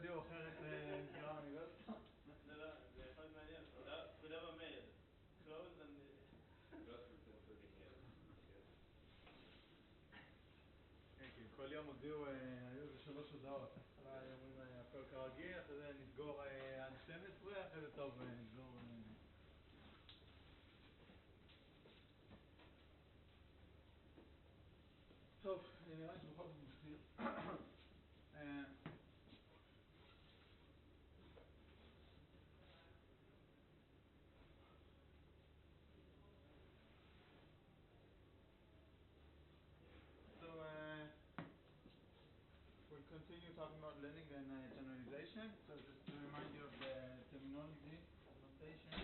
יודיעו אחרת נקרא האוניברסיטה. לא, זה אחד מעניין. תודה במייל. Close and... Close return to the mail. כן, כל יום הודיעו, היו איזה 3 הודעות. אולי אומרים הכל כרגיל, אחרי זה נסגור עד 12, אחרי זה טוב נסגור... טוב, נראה לי שבכל זאת נתחיל. So, we'll continue talking about learning and generalization. So just to remind you of the terminology, notation.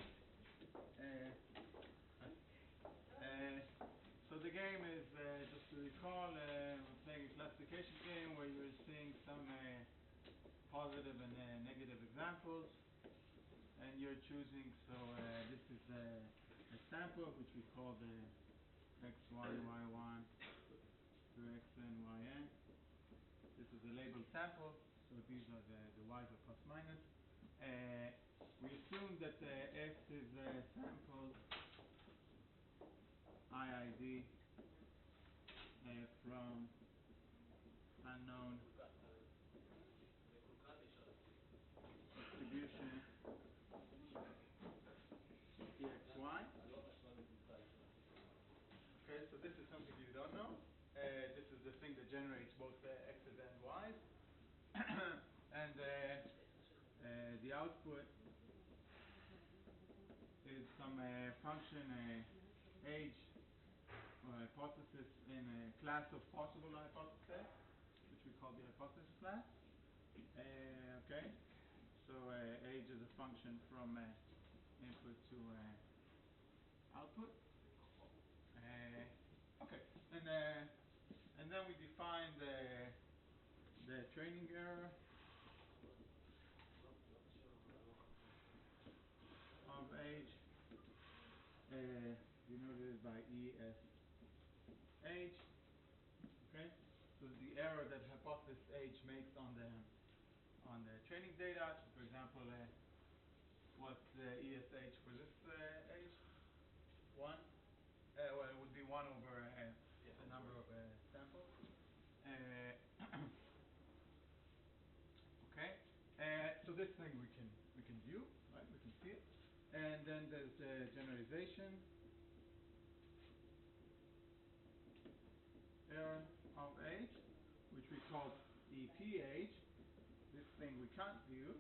So the game is, just to recall, we're playing a classification game where you're seeing some positive and negative examples, and you're choosing. So this is a sample which we call the x1, y1 to xn, yn. This is a labeled sample, so these are the y's are plus minus. We assume that x is a sample IID from unknown distribution dxy. Okay, so this is something you don't know. This is the thing that generates both x's and y's. And the output is some function age or hypothesis in a class of possible hypotheses, which we call the hypothesis class. Okay, so age is a function from input to output. Okay, and then we define the training error of age, denoted by ESH. Okay, so the error that hypothesis age makes on the training data. So for example, what's the ESH for this age? 1. Well, it would be 1 over the number of samples. Okay, so this thing we can view, right? We can see it, and then there's the generalization error of age, which we call EPH. This thing we can't view,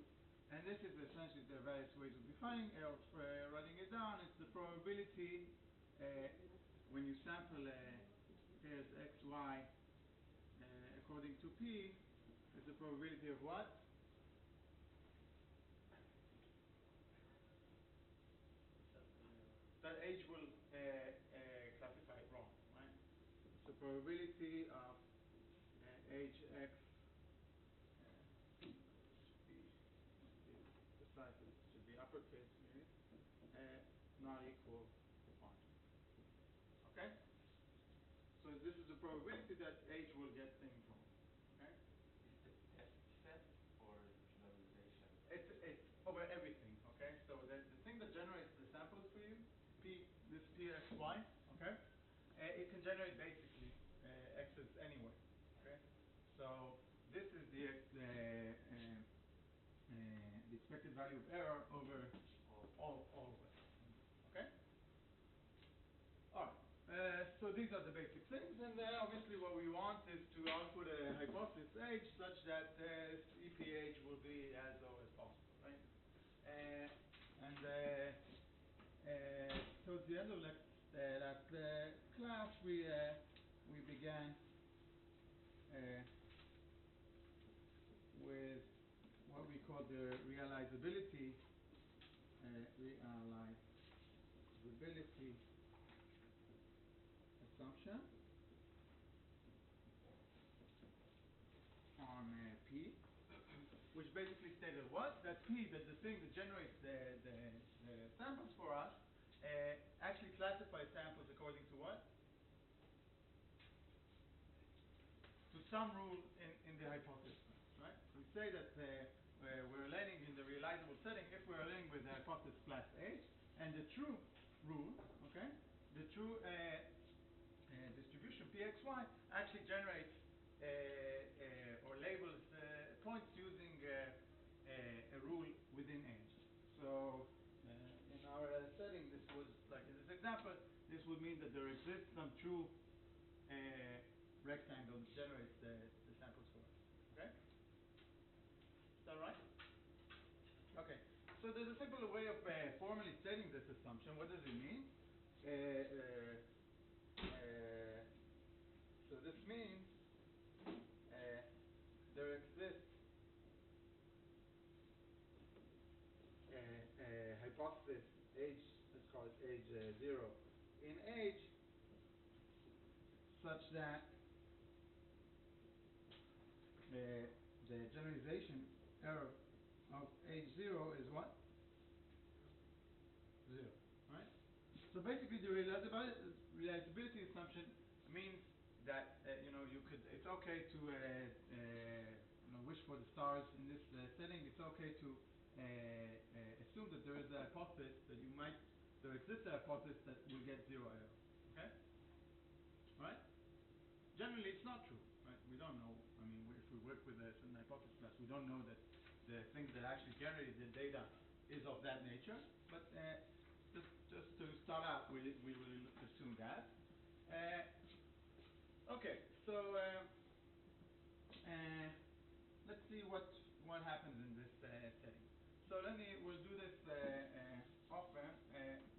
and this is essentially the various ways of defining error. Writing it down, it's the probability when you sample pairs x, y according to P, is the probability of what? That age will classify it wrong, right? It's the probability of age x, should be uppercase maybe, not equal 1. Okay? So this is the probability that age will get things wrong. Okay? Is it a test set or generalization? It's over everything. Okay? So the thing that generates the samples for you, this PXY, okay? It can generate basically x's anywhere. Okay? So this is the expected value of error over all of it. Okay? Alright. So these are the basic things, and obviously what we want is to output a hypothesis age such that EPH will be as low as possible, right? Towards the end of that class, we began with what we call the realizability assumption on P, which basically stated what? That P, that the thing that generates the samples for us, actually classifies samples according to what? To some rule in the hypothesis, right? So we say that we're learning in the realizable setting, if we're learning with the hypothesis class H, and the true rule, okay, the true distribution Pxy actually generates or labels points using a rule within H. So in our setting, this was like in this example, this would mean that there exists some true rectangle that generates the samples for us. Okay? Is that right? Okay. So there's a simple way of formally stating this assumption. What does it mean? So this means there exists a hypothesis H, let's call it H0 in H, such that the generalization error of H0 is what? 0, right? So basically the realizability assumption means that you could, it's okay to wish for the stars in this setting. It's okay to assume that there is a hypothesis that there exists a hypothesis that will get 0 error. Okay? Right? Generally, it's not true. Right? We don't know. I mean, if we work with a certain hypothesis class, we don't know that the thing that actually generated the data is of that nature. But just to start out, we will assume that. Okay, so let's see what happens in this setting. So we'll do this often.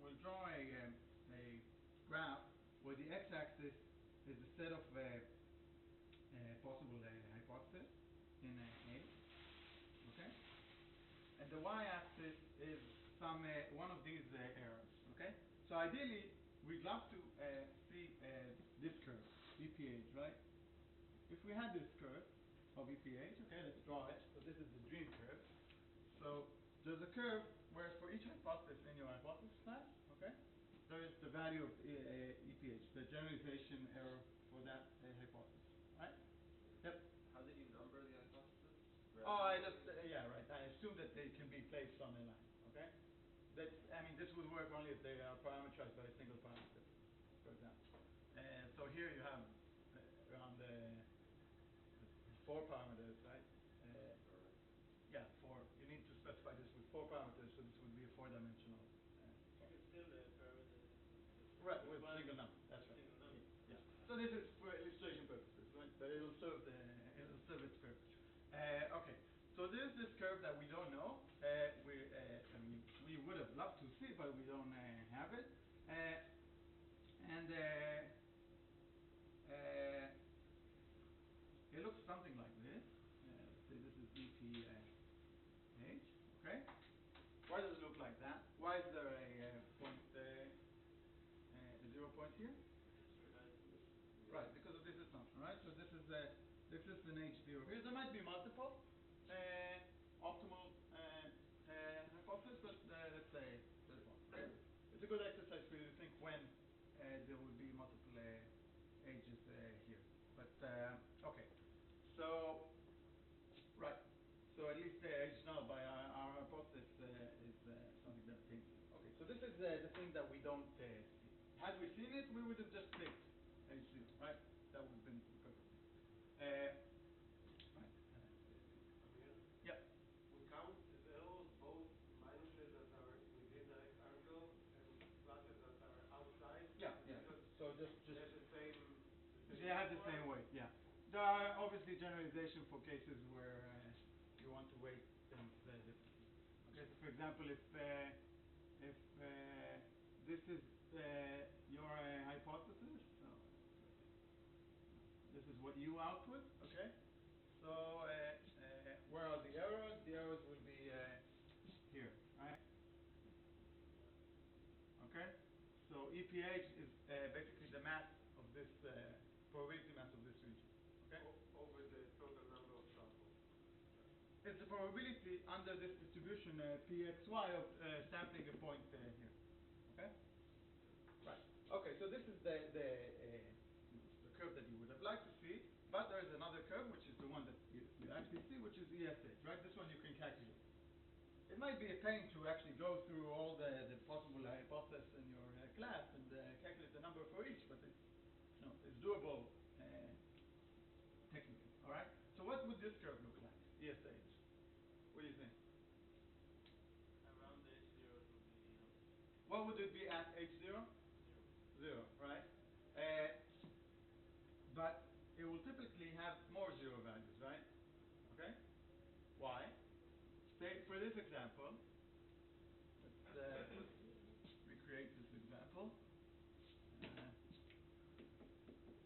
We'll draw a graph where the x-axis is a set of possible hypotheses in A. Okay, and the y-axis is one of these errors. Okay, so ideally we'd love to see this curve, EPH, right? If we had this curve of EPH, okay, let's draw it. So this is the dream curve. So there's a curve where for each hypothesis in your hypothesis class, okay, there is the value of EPH, the generalization error for that hypothesis, right? Yep. How did you number the hypothesis? Oh, I just yeah, right. I assume that they can be placed on a line. Okay. This would work only if they are parameterized by a single parameter, for example. So here you have around 4 parameters, right? Yeah, 4. You need to specify this with 4 parameters, so this would be a 4-dimensional. You can still parameter Right, with single number. That's right. single number. Yeah. So this is for illustration purposes, right? But it'll serve its purpose. Okay. So there's this curve that we don't know. We would have loved to see, but we don't have it. It looks something like this. Let's say this is EPH. Okay. Why does it look like that? Why is there a point, a 0 point here? Right, because of this assumption, right? So this is an H0 here. There might be multiple optimal hypotheses, but let's say there's one. Okay? It's a good exercise for you to think when there will be multiple H's here. But okay, so right, so at least H null by our hypothesis is something that obtains. Okay, so this is the thing that we don't see. Had we seen it, we would have just picked H0, right? That would have been perfect. Right. Yep. We count as errors both minuses that are within the rectangle and pluses that are outside. Yeah. Because So just they have the same. they have the same weight. Yeah. There are obviously generalization for cases where you want to weight things differently. Okay. So for example, if this is your hypothesis, so this is what you output. Okay. So where are the errors? The errors will be here, right? Okay. So EPH is basically the mass of this probability mass of this region. Okay. Over the total number of samples. It's the probability under this distribution Pxy of sampling a point here. Okay. Right. Okay. So this is the curve that you would have liked to see, but there is another curve which is the one that you actually see, which is ESH. Right. This one you can calculate. it might be a pain to actually go through all the possible hypotheses in your class and calculate the number for each, but it's doable technically. All right. So what would this curve look like? ESH. What do you think? Around the H0 it will be What would it be at H0? 0. 0, right? But it will typically have more 0 values, right? Okay? Why? Say, for this example, let's recreate this example.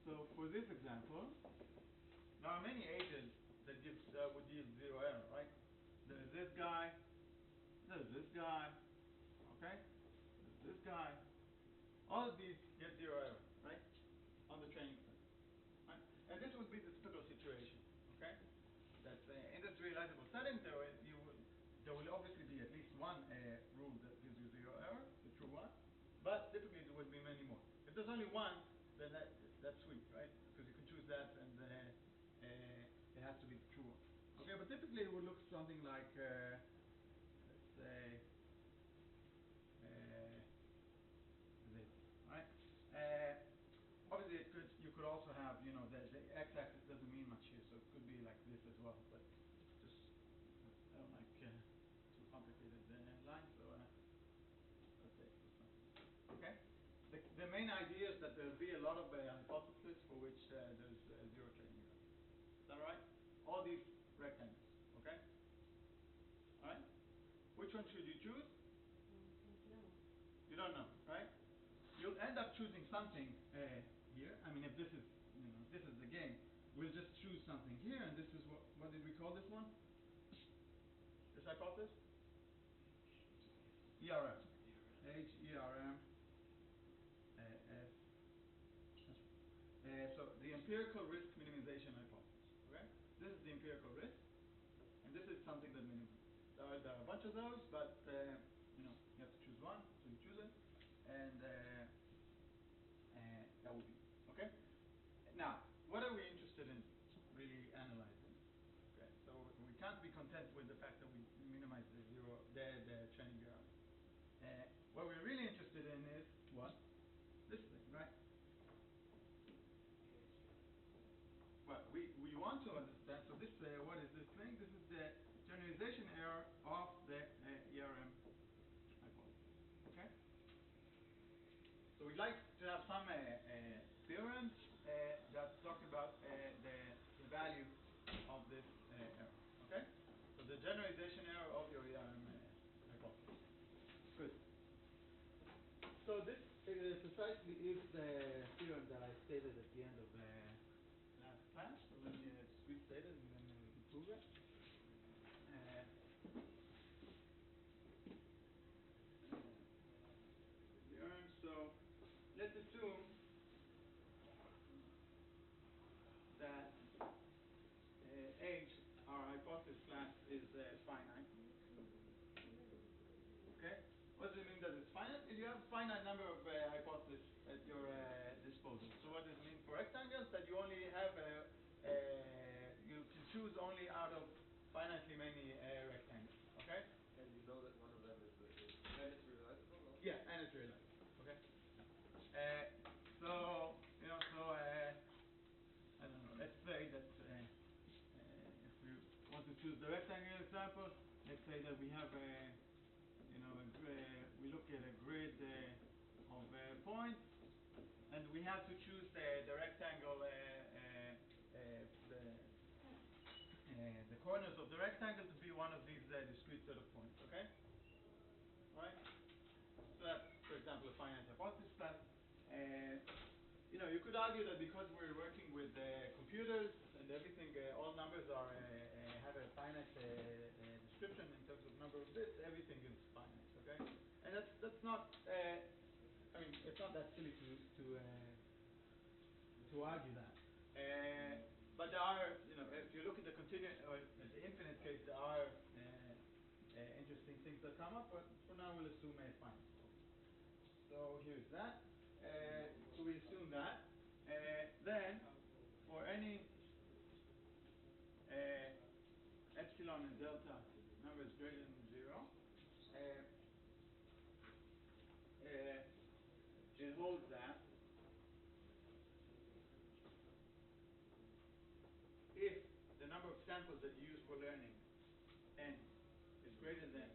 So for this example, there are many agents that would yield 0 error, right? There's this guy, there's this guy, okay? There's this guy. All of these get 0 error, right? On the training set, right? And this would be the typical situation, okay? That in this realizable setting, there will obviously be at least one rule that gives you 0 error, the true one, but typically there would be many more. If there's only one, then that's sweet, right? Because you can choose that, and it has to be the true one. Okay, but typically it would look something like, let's say, this, right? Obviously, you could also have, the x-axis doesn't mean much here, so it could be like this as well. But just I don't like too complicated lines, so let's say it's something. Okay. The main idea is that there'll be a lot of hypotheses for which there's 0 training error. Is that all right? All these rectangles. Okay. All right. Which one should you choose? You don't know, right? You'll end up choosing something here. I mean, if this is, this is the game, we'll just choose something here, and this is what did we call this one? This hypothesis? ERM. H-E-R-M. So the empirical risk minimization hypothesis. Okay? This is the empirical risk, and this is something that minimizes. There are a bunch of those, but you have to choose one, so you choose it, and that will be okay. Now, what are we interested in really analyzing? Okay, so we can't be content with the fact that we minimize the training error. What we're really interested in is what? This thing, right? Well, we want to understand. So this, what is this thing? This is the generalization error of the ERM hypothesis. Okay. So we'd like to have some theorems that talk about the value of this error. Okay. So the generalization error of your ERM hypothesis. Good. So this precisely is the theorem that I stated at the end of last class. So let me just restate it, and then we can prove it. Theorem. So let's assume that H, our hypothesis class, is finite. Okay? What does it mean that it's finite? You have a finite number of hypotheses at your disposal. So what does it mean for rectangles? That you only have you can choose only out of finitely many rectangles. Okay? And you know that one of them is and it's realizable, no? Yeah, and it's realizable. Okay. So I don't know. Let's say that if we want to choose the rectangle example, let's say that we have we look at a grid of points, and we have to choose the rectangle, the corners of the rectangle to be one of these discrete set of points. Okay. All right. So that's, for example, a finite hypothesis class. You could argue that because we're working with computers and everything, all numbers have a finite description in terms of number of bits. Everything is finite. Okay, and that's not. I mean, it's not that silly to argue that. But there are, if you look at the continuous or at the infinite case, there are interesting things that come up. But for now, we'll assume a finite. So here's that. So we assume that. Then, for any epsilon and delta numbers greater than 0, it holds that if the number of samples that you use for learning, n, is greater than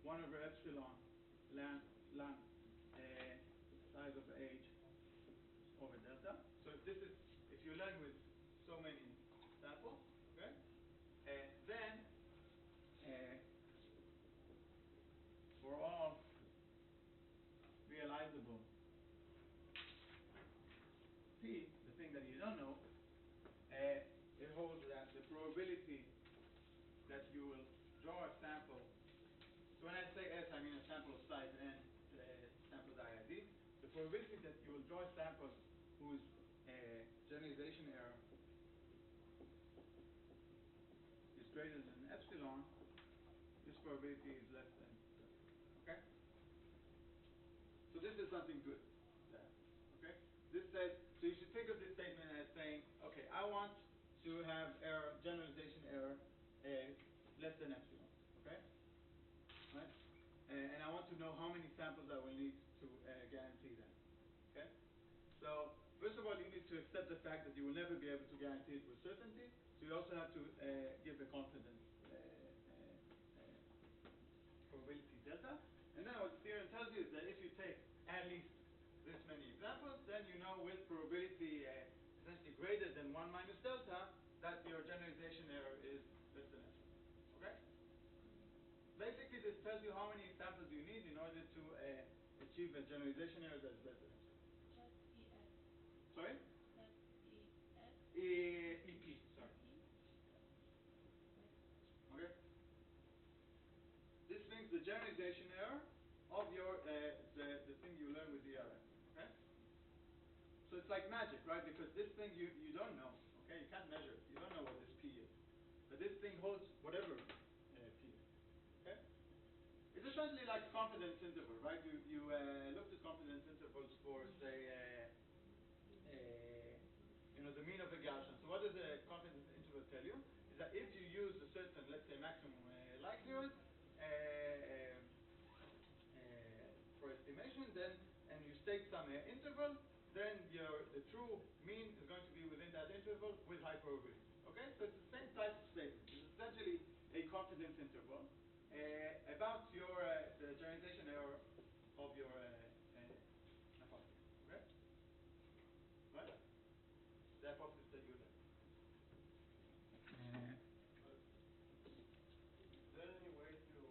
1 over epsilon lambda size of h over delta. So if this is, if you learn with so many samples, okay, then for all realizable p, the thing that you don't know, it holds that the probability that you will draw a sample. So when I say S, I mean a sample of size n, sample IID. The probability that you will draw a sample whose generalization error is greater than epsilon, this probability is less than. Okay? So this is something good. Okay? This says, so you should think of this statement as saying, okay, I want to have error, generalization error, less than epsilon. Okay? Right? And I want to know how many samples I will need to guarantee that. Okay? So first of all, you need to accept the fact that you will never be able to guarantee it with certainty. So you also have to give a confidence probability delta. And then what the theorem tells you is that if you take at least this many examples, then you know with probability essentially greater than 1 minus delta that your generalization error is less than epsilon. Okay? Basically, this tells you how many samples you need in order to achieve a generalization error that is less than epsilon. That's ES. Sorry? That's ES. EP, sorry. Okay? This means the generalization error of your the thing you learn with DRM. Okay? So it's like magic, right? Because this thing you don't know. Okay? You can't measure it. You don't know what this P is. But this thing holds whatever P is. Okay? It's essentially like a confidence interval, right? You looked at confidence intervals for, say, the mean of a Gaussian. So what does the confidence interval tell you? Is that if you use a certain, let's say, maximum likelihood for estimation, then and you state some interval, then the true mean is going to be within that interval with high probability. Okay, so it's the same type of statement. It's essentially a confidence interval about your the generalization error of your hypothesis. Okay, right? The hypothesis that you learn. Is there any way to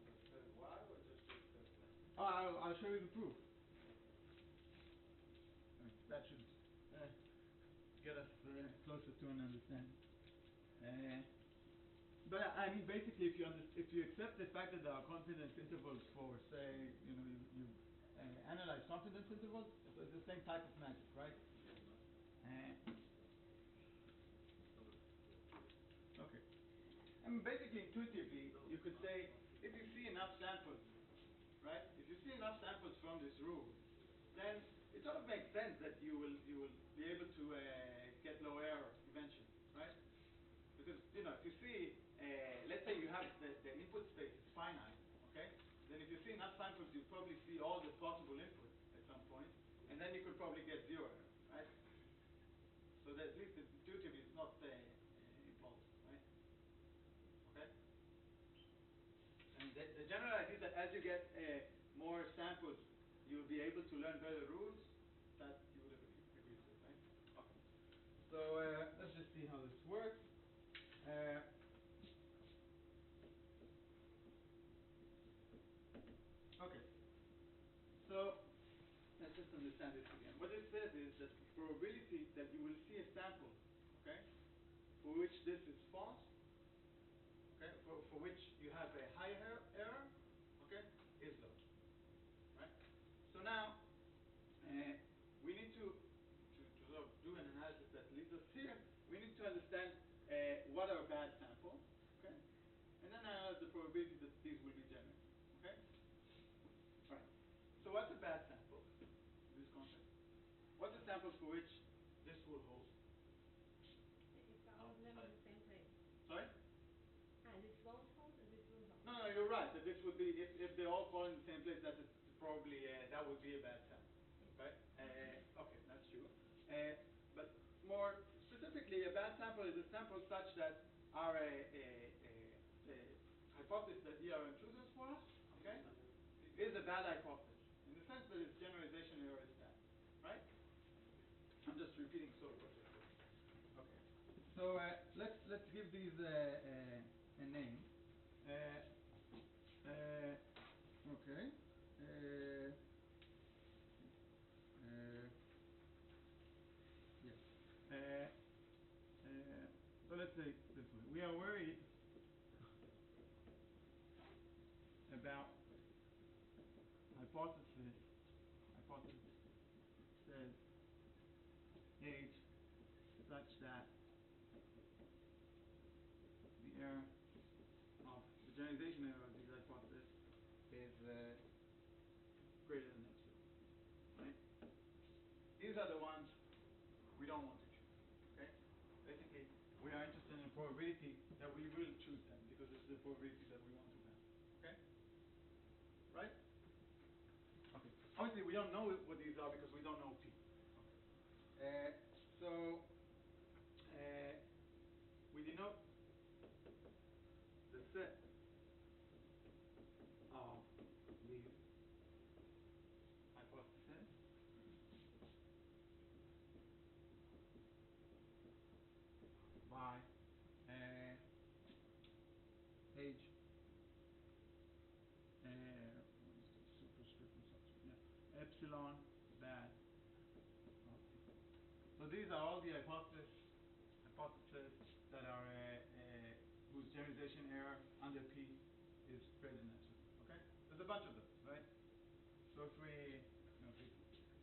understand why, or just to accept it? I'll show you the proof. That should get us closer to an understanding. But I mean, basically, if you accept the fact that there are confidence intervals for, say, you analyze confidence intervals, so it's the same type of magic, right? Okay. I mean, basically, intuitively, you could say if you see enough samples, right? If you see enough samples from this rule, then it sort of makes sense that you will be able to get low error eventually, right? Because if you see, let's say you have the input space is finite, okay? Then if you see enough samples, you probably see all the possible inputs at some point, and then you could probably get zero error, right? So that at least intuitively it's not impulsive, right? Okay. And the general idea is that as you get more samples, you'll be able to learn better rules. That you would have agreed to, right? Okay. So let's just see how this works. Okay. So let's just understand this again. What it says is that the probability that you will see a sample, okay, for which this is false, okay, for which you have a high error, okay, is low. Right? So now we need to sort of do an analysis that leads us here. We need to understand what are bad samples, okay, and then analyze the probability that these will be generated. Okay. All right. So what's a bad sample in this context? What's a sample for which this will hold? If all of them in the same place. Sorry? And this won't hold and this will hold. No, you're right. That this this would be, if they all fall in the same place, that's probably, that would be a bad sample, right? Okay, that's true. But more specifically, a bad sample is a sample such that our the hypothesis that ERM chooses for us, okay, is a bad hypothesis in the sense that its generalization error is bad, right? I'm just repeating sort of what they said. Okay. So let's give these a name. Okay. Yes. So let's say this way. We are worried about hypothesis says H such that the error of the generalization error of this hypothesis is greater than epsilon, right? These are the ones we don't want to choose, okay? Basically, we are interested in a probability that we will choose them because this is the probability that we want to have, okay? Right? Okay. Obviously, we don't know what these are because we don't know P. Okay. So we denote the set of these hypotheses by H what is this superscript and subscript? Yeah, epsilon bad of P. So these are all the hypotheses that are whose generalization error under P is greater than epsilon. Okay, there's a bunch of those, right? So if we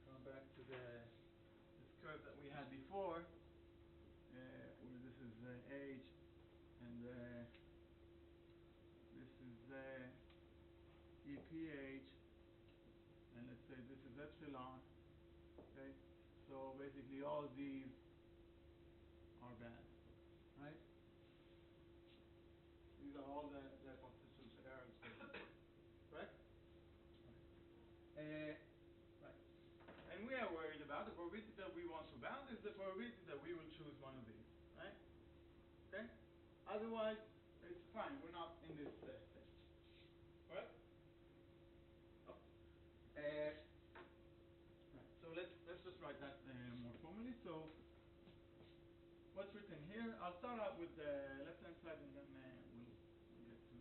come back to this curve that we had before, where this is H and this is EPH, and let's say this is epsilon. Okay, so basically all these are bad, right? These are all the hypothesis errors, correct? Okay. Right. And we are worried about the probability that we want to bound is the probability that we will choose one of these, right? Okay? Otherwise, it's fine. We're not in this state. Correct? Okay. Right. So let's just write that more formally. So what's written here? I'll start out with the left-hand side, and then we'll get to what we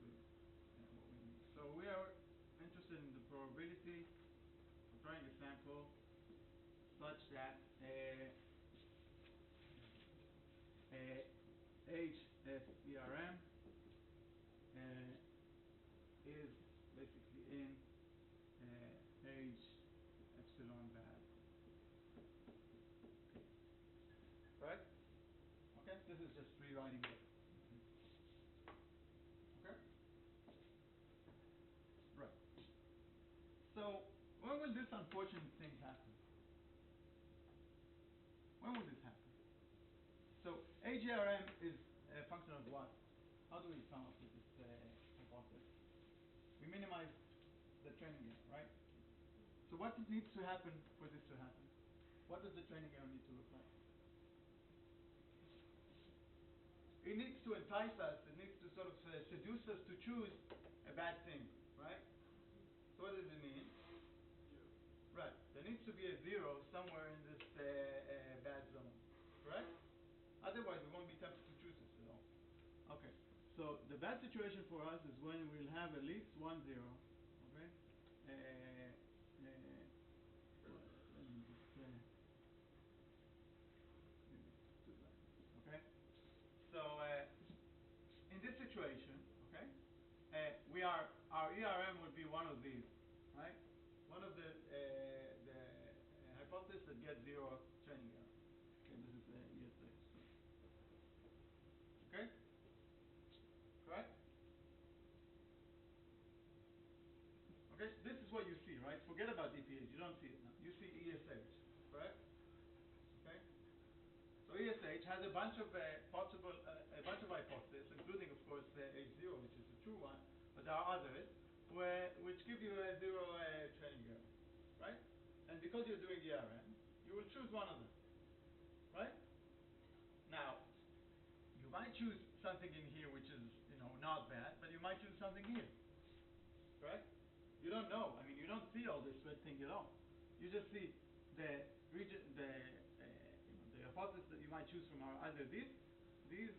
need. So we are interested in the probability of drawing a sample such that HSERM is basically in H epsilon bad. Correct? Okay, this is just rewriting it. Okay? Right. So when will this unfortunate thing happen? When will this happen? So AGRM is a function of what? How do we come up with this hypothesis? We minimize the training error, right? So what needs to happen for this to happen? What does the training error need to look like? It needs to entice us, it needs to sort of seduce us to choose a bad thing, right? So what does it mean? Right, there needs to be a zero somewhere in this bad zone, correct? Otherwise we won't be tempted to choose this at all. Okay, so the bad situation for us is when we'll have at least one zero, okay? Let me just do it like this, okay? So in this situation, okay, our ERM would be one of these, right? One of the hypothesis that gets zero training error. Okay, this is the ESH. Okay, correct? Okay, this is what you see, right? Forget about DPH. You don't see it now. You see ESH, correct? Okay. So ESH has a bunch of hypotheses, including, of course, H0, which is a true one, but there are others which give you a zero training error, right? And because you're doing ERM, you will choose one of them, right? Now, you might choose something in here which is, not bad, but you might choose something here, correct? You don't know. I mean, you don't see all this red thing at all. You just see the region, the hypotheses that you might choose from are either these,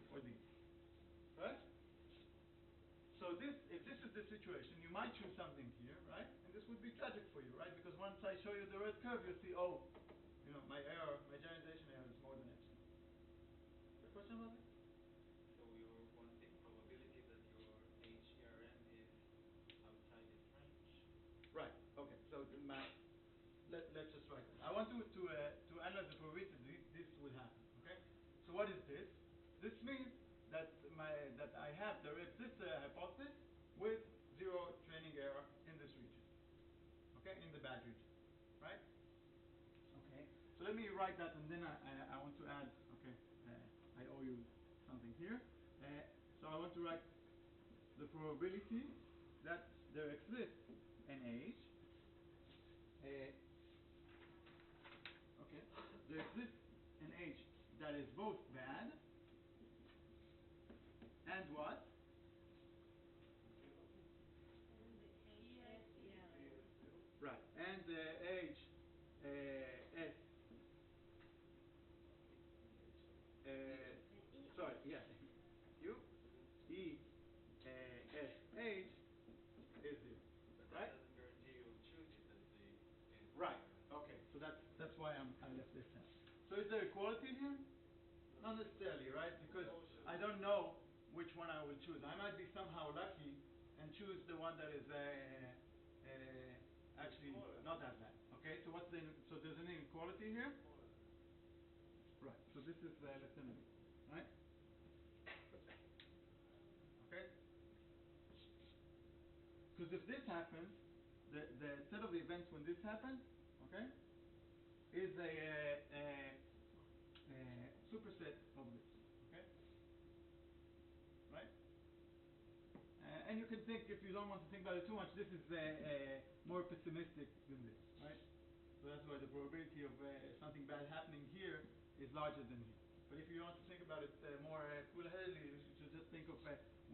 or these, right? So if this is the situation, you might choose something here, right? And this would be tragic for you, right? Because once I show you the red curve, you'll see, oh, my generalization error is more than epsilon. Is there a question about that? So you want the probability that your HERM is outside its range. Right. Okay. So let's just write it. I want to analyze the probability this will happen. Okay. So what is this? This means that I have there exists a hypothesis with zero training error in this region. Okay, in the bad region, right? Okay. So let me write that, and then I want to add. Okay. I owe you something here. So I want to write the probability that there exists an age. Okay. There exists an age that is both bad and what? Right. And age S. Sorry. Yeah. U E S H is zero. But Right? that doesn't guarantee you'll choose it as the Right. Okay. So that's why I left this out. So is there equality here? Not necessarily, right? Because I don't know which one I will choose. I might be somehow lucky and choose the one that is actually not that bad. Okay. So so there's an inequality here. Right. So this is less than a, right? Okay. Because if this happens, the set of events when this happens, okay, is a superset of this, okay, right? And you can think, if you don't want to think about it too much, this is more pessimistic than this, right? So that's why the probability of something bad happening here is larger than here. But if you want to think about it more cool-headedly, you should just think of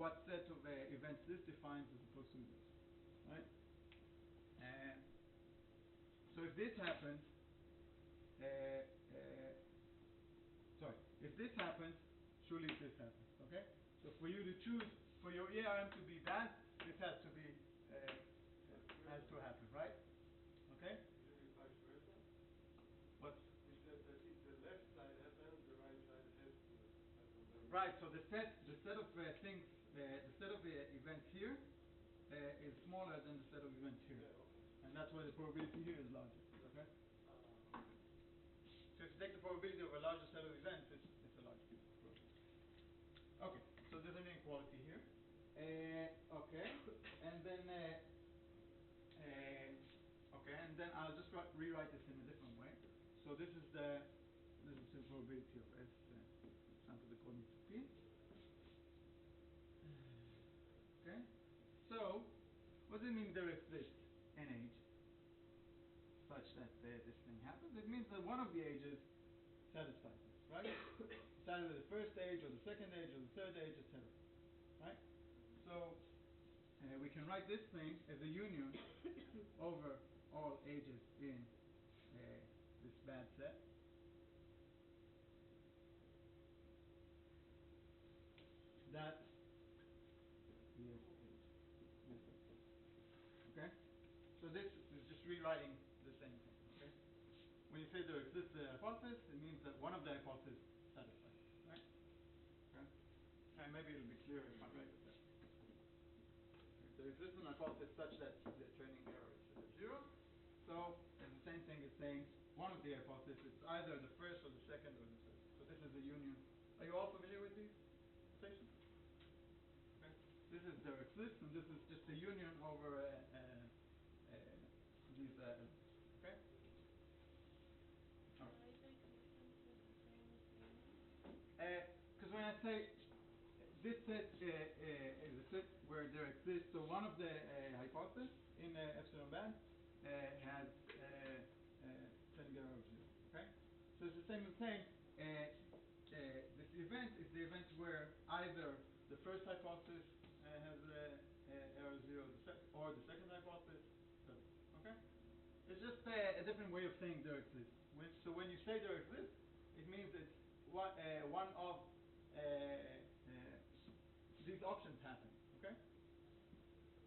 what set of events this defines as opposed to this, right? So if this happens, sorry, if this happens, surely this happens, okay? So for you to choose, for your ERM to be bad, this has to be, has to happen, right? Okay? Should be vice versa. What? You said that if the left side happens, the right side has to happen. Right, so the set of things, the set of events here is smaller than the set of events here. Yeah, okay. And that's why the probability here is larger, okay? Okay. So if you take the probability of a larger set of events, it's a larger probability. Okay, so there's an inequality here. Okay, and then I'll just rewrite this in a different way. So this is the probability of S sampled according to P. Okay, so what does it mean there exists an age such that this thing happens? It means that one of the ages satisfies this, right? It's either the first age or the second age or the third age, etc. Right? So we can write this thing as a union over all ages in this bad set. That is age. Okay? So this is just rewriting the same thing. Okay? When you say there exists a hypothesis, it means that one of the hypotheses satisfies. Right? Okay? And maybe it'll be clearer if I write it that way. Okay. There exists an hypothesis such that the training error is zero. So it's the same thing as saying one of the hypotheses is either the first or the second or the third. So this is a union. Are you all familiar with these notations? Okay. This is there exists, and this is just a union over these elements. Okay. All right. Why is existence is the same as union? Because when I say this set is a set where there exists, so one of the hypotheses in epsilon band has standing error of 0. Okay? So it's the same as saying this event is the event where either the first hypothesis has error 0 or the second hypothesis doesn't. Okay? It's just a different way of saying there exists. So when you say there exists, it means it's one of these options happen. Okay?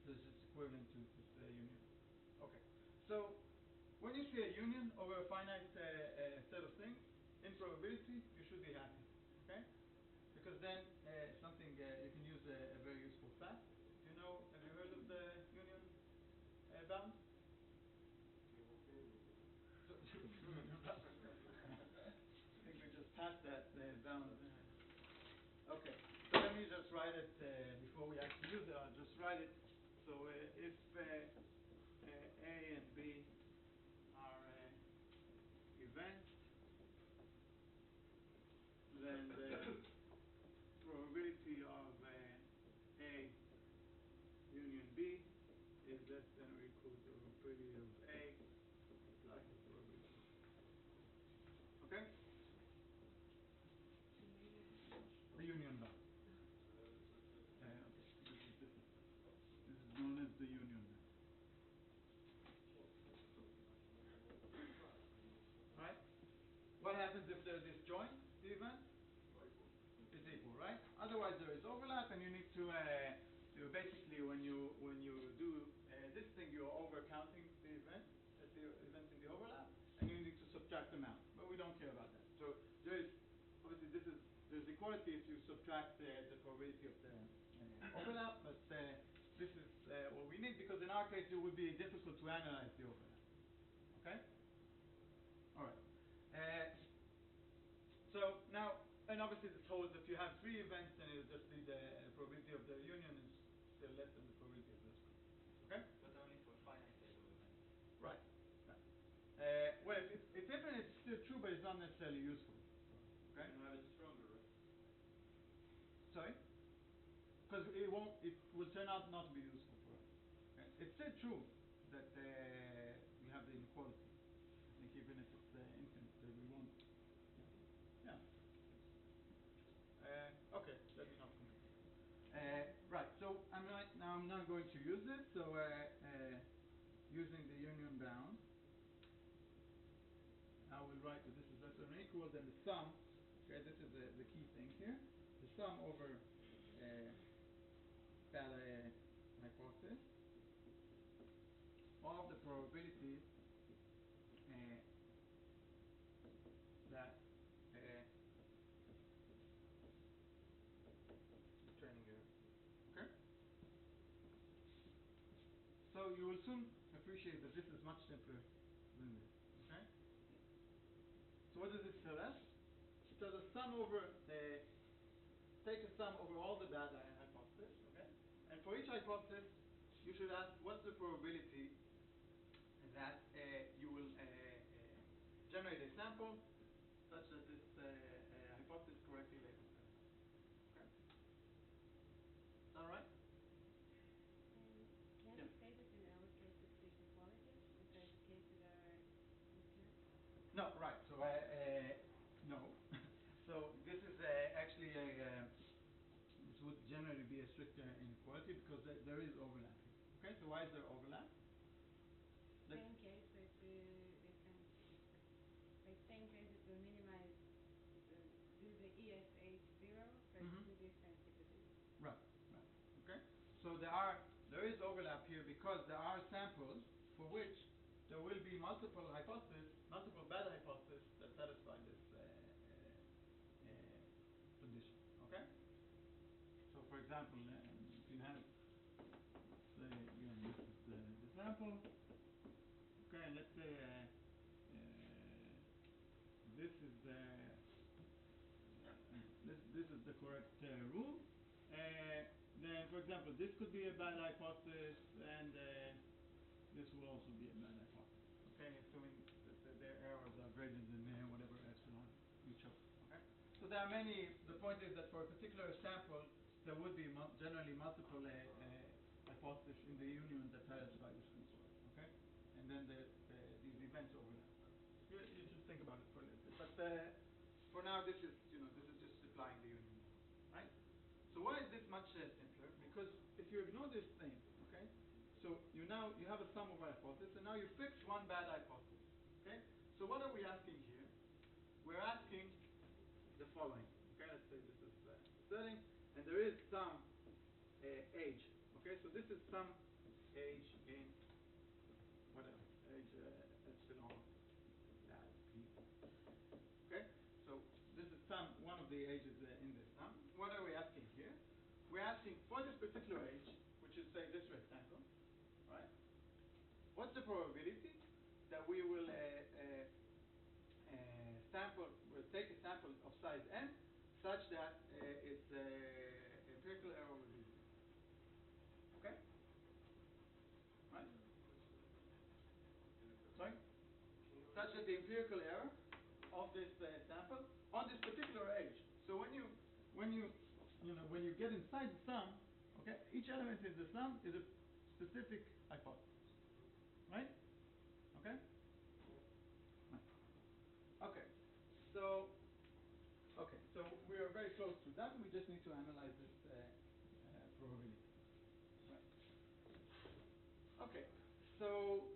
So this is equivalent to this union. Okay. So when you see a union over a finite set of things, in probability, you should be happy. Okay? Because then something you can use a very useful fact. Have you heard of the union bound? I think we just passed that bound. Okay. So let me just write it before we actually use it. I'll just write it. So if A and B are events, then the probability of A union B is less than or equal to the probability of A plus the probability. Okay? The union bound. Okay. This is known as the union bound. Right? What happens if they're disjoint, the events? It's equal, right? Otherwise there is overlap, and you need to basically when you do this thing, you're over counting the events in the overlap, and you need to subtract them out. But we don't care about that. So there's obviously there's equality if you subtract the probability of the overlap, but this is what we need, because in our case it would be difficult to analyze the overlap. Okay? All right. So now, and obviously this holds if you have 3 events, then it'll just be the probability of the union is still less than the probability of those 3. Okay? But only for finite set of events. Right. Well, if it's infinite, it's still true, but it's not necessarily useful. Okay? You can have it stronger, right? Sorry? Because it will turn out not to be useful for us. Okay? It's still true that we have the inequality. I think even if it's infinite, we won't. Yeah. Okay, let me not comment. Right, so I'm not going to use this. So using the union bound, I will write that this is less than or equal than the sum. Okay, this is the key thing here. The sum over bad hypothesis of the probabilities that training error. Okay? So you will soon appreciate that this is much simpler than this. Okay? So what does this tell us? It tells us take a sum over all the bad hypotheses. Okay? And for each hypothesis, you should ask what's the probability that you will generate a sample such that this hypothesis correctly labels them. Okay? Is that all right? Can Yeah. you say that in our case it's equality compared to cases that are mismatched? No, right. So no. So this is actually this would generally be a strict inequality because there is overlap here. Okay. So why is there overlap? Same case that like same case it will minimize do the ESH 0 but Mhm. do the sensitivity. Right. Okay. So there is overlap here because there are samples for which there will be multiple bad hypotheses that satisfy this condition. Okay. So for example, if you have, say again, this is the sample. Okay, and let's say this is the correct rule. Then, for example, this could be a bad hypothesis, and this will also be a bad hypothesis. Okay, assuming that their errors are greater than whatever epsilon you chose. Okay, so there are many. The point is that for a particular sample, there would be generally multiple hypothesis in the union that satisfy this constraint. Okay, and then these events overlap. You just think about it for a little bit. But for now, this is just applying the union, right? So why is this much simpler? Because if you ignore this thing, okay, so you have a sum of hypotheses, and now you fix one bad hypothesis. Okay, so what are we asking here? We're asking the following. Okay, let's say this is setting, and there is some age. Okay, so this is some age in whatever age epsilon as p. Okay, so this is one of the ages in this sum. What are we asking here? We're asking for this particular age, which is say this rectangle, right? What's the probability that we will we'll take a sample of size n such that its empirical error will be 0. Okay? Right? Sorry? Such that the empirical error of this sample on this particular age. So when you get inside the sum, okay, each element in the sum is a specific hypothesis. Right? Okay? Okay. So we are very close to that. We just need to analyze this probability. Right. Okay. So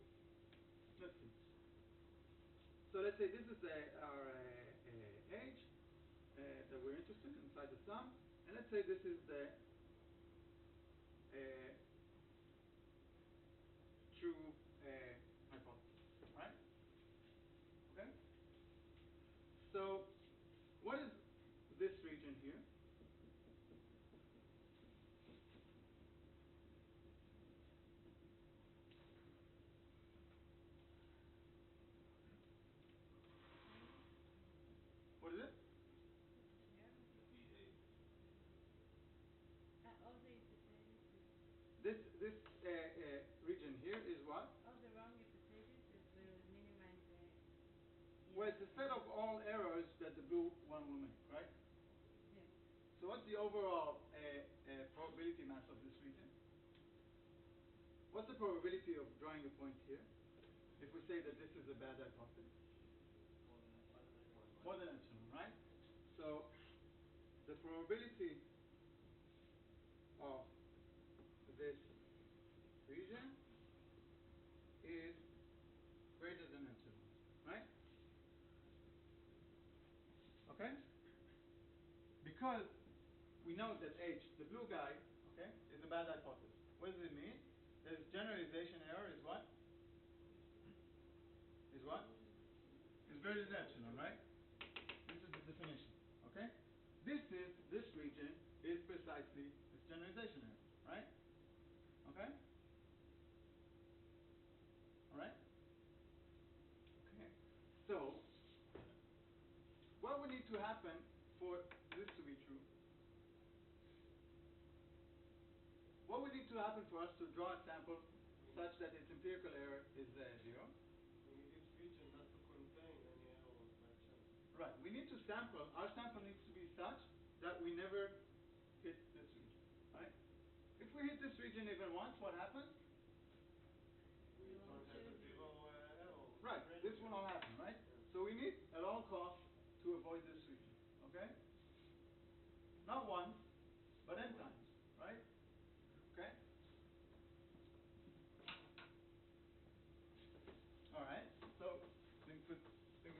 let's see. So let's say this is our age that we're interested in inside the sum, and let's say this is the true hypothesis, right? Okay. So what is this region here? What is it? All the hypotheses This region here is what? all the wrong hypotheses will minimize the Well, it's a set of all errors that the blue one will make, right? yes. So what's the overall probability mass of this region? What's the probability of drawing a point here if we say that this is a bad hypothesis? More than epsilon, right? So the probability of this region is greater than epsilon, right? Okay? Because we know that H, the blue guy, okay, is a bad hypothesis. What does it mean? That its generalization error is what? Is what? Is greater than epsilon, right? This is the definition. Okay? This region is precisely its generalization error, right? Okay? Alright? Okay. So what would need to happen for this to be true? What would need to happen for us to draw a sample such that its empirical error is 0? We need each region not to contain any errors by chance. Right. We need to sample. Our sample needs to be such that we never hit this region. Right? If we hit this region even once, what happens? We don't have a zero error. Right. This will not happen, right? So we need at all costs to avoid this region. Okay? Not once, but n times, right? Okay? All right. So think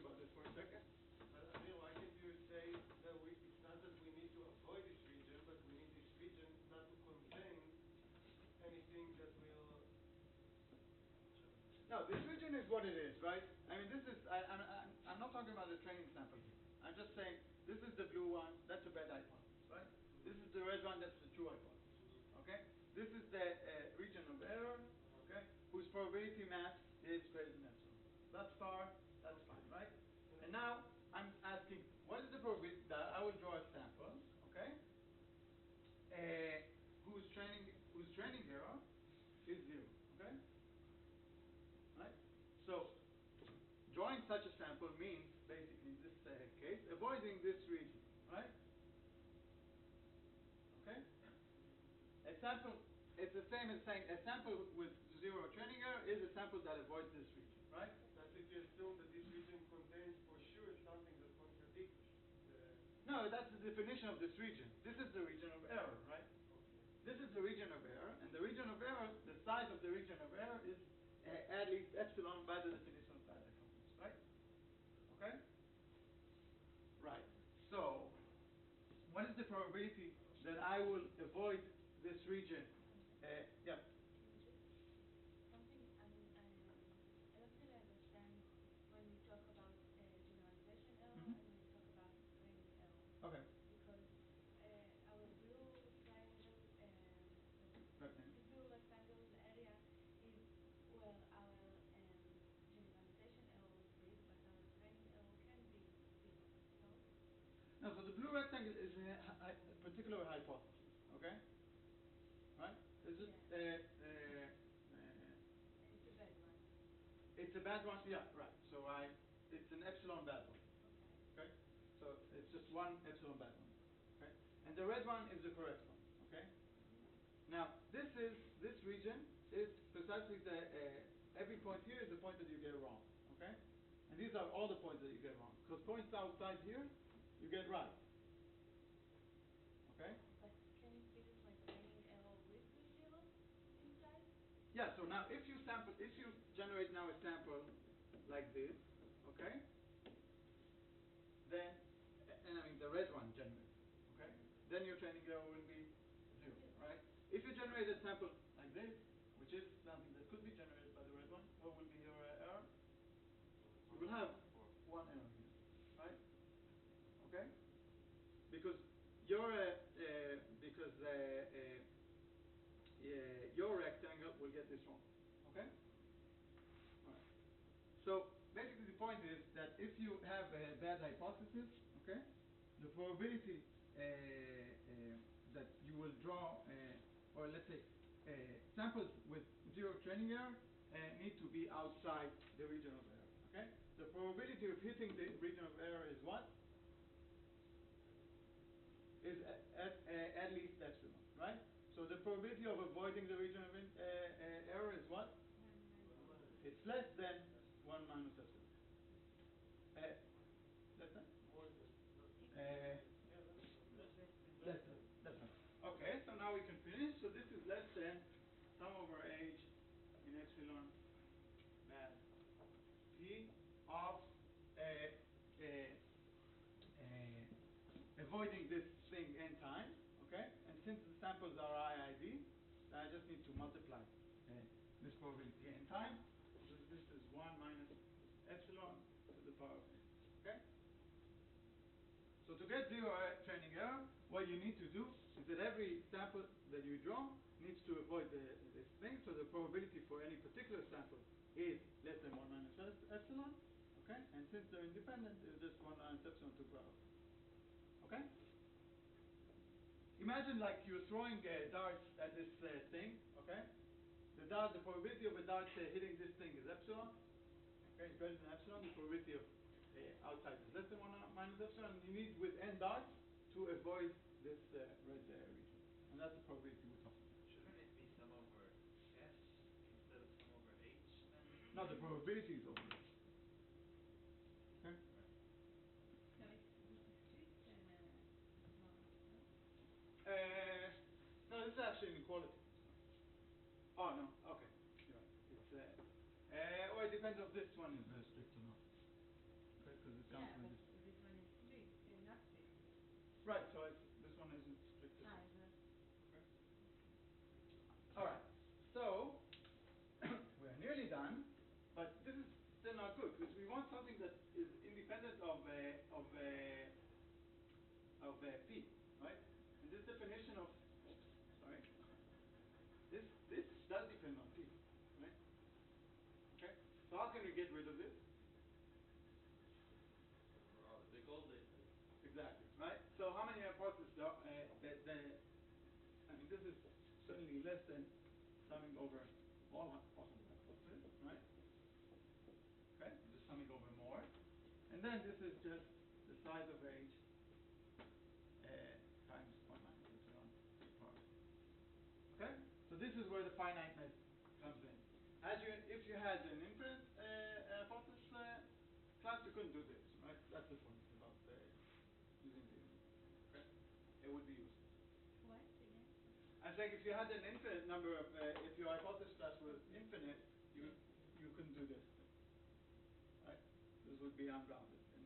about this for a second. But Amir, why can't you say that it's not that we need to avoid this region, but we need this region not to contain anything that will... No, this region is what it is, right? I mean, this is, I'm not talking about the training sample here. I'm just saying, this is the blue one, that's a bad hypothesis, right? This is the red one, that's the true hypothesis, okay? This is the region of error, okay, whose probability mass is greater than epsilon. Thus far, that's fine, right? And now, I'm asking, what is the probability that I will draw a sample, okay, whose training error is 0, okay? Right? So, drawing such a sample means, basically in this case, avoiding this region, right? Okay? A sample it's the same as saying a sample with zero training error is a sample that avoids this region, right? That's if you assume that this region contains for sure something that contradicts the... No, that's the definition of this region. This is the region of error, right? This is the region of error, and the region of error, the size of the region of error is at least epsilon by the definition of bad hypothesis, right? Okay? Right. So, what is the probability that I will avoid this region? Yeah. Something I don't really understand when you talk about generalization error Mhm. and when you talk about training error. Okay. Because our blue triangle, Rectangle. the blue rectangle area is where our generalization error is big, but our training error can be big. No? No, so the blue rectangle is a particular hypothesis, okay? Right? Is it? Yeah. And it's a bad one. It's a bad one, yeah, right. So it's an epsilon bad one, Okay. okay? So it's just one epsilon bad one, okay? And the red one is the correct one, okay? Now this region is precisely the every point here is the point that you get wrong, okay? And these are all the points that you get wrong, because points outside here you get right, okay? But can you see that my training error with the zero inside? Yeah. So now if you generate now a sample like this, okay? Then, and I mean the red one generates, okay? Then your training error will be 0, right? If you generate a sample like this, which is something that could be generated by the red one, what will be your error? You will have one error here, right? Okay? Because your your rectangle will get this wrong, okay? All right. So basically the point is that if you have a bad hypothesis, okay, the probability that you will draw, or let's say samples with zero training error need to be outside the region of error, okay? The probability of hitting the region of error is what? Is at least epsilon, right? So the probability of avoiding the region of error is what? It's less than 1 minus epsilon. Less than? More than... Less than. That's right. Okay, so now we can finish. So this is less than sum over h in epsilon bad p of avoiding this thing n times, okay? And since the samples are IID, I just need to multiply this probability n times. So this is 1 minus epsilon to the power of n, okay? So to get zero training error, what you need to do is that every sample that you draw needs to avoid this thing. So the probability for any particular sample is less than 1 minus epsilon, okay? And since they're independent, it's just 1 minus epsilon to the power of n. Okay? Imagine like you're throwing darts at this thing, okay? The probability of a dart hitting this thing is epsilon, okay? It's greater than epsilon. The probability of outside is less than 1 minus epsilon. And you need with n darts to avoid this red region. And that's the probability we're talking about. Shouldn't it be sum over S instead of sum over H then? No, the probability is over this. Okay? So it's discrete small, no? No, this is actually inequality. Oh, no. Okay. You're right. It's, well, it depends if this one is strict or not. Okay, because it counts Yeah, with but this. this one is strict, not strict. Right, so this one isn't strict at all. But Okay. All right. So, we're nearly done, but this is still not good, because we want something that is independent of P, right? And this definition of, sorry, this does depend on P, right? Okay? So how can we get rid of this? Oh, the big old list. Exactly, right? So how many hypotheses I mean, this is certainly less than summing over all possible hypotheses, right? Okay, just summing over more. And then this is just the size of H times 1 minus epsilon to the power. Okay? So this is where the finiteness comes in. If you had an infinite hypothesis class, you couldn't do this, right? That's the point about using the unit. Okay, it would be useless. What again? I'm saying if you had an infinite number of, if your hypothesis class was infinite, you couldn't do this thing, right? This would be unbounded and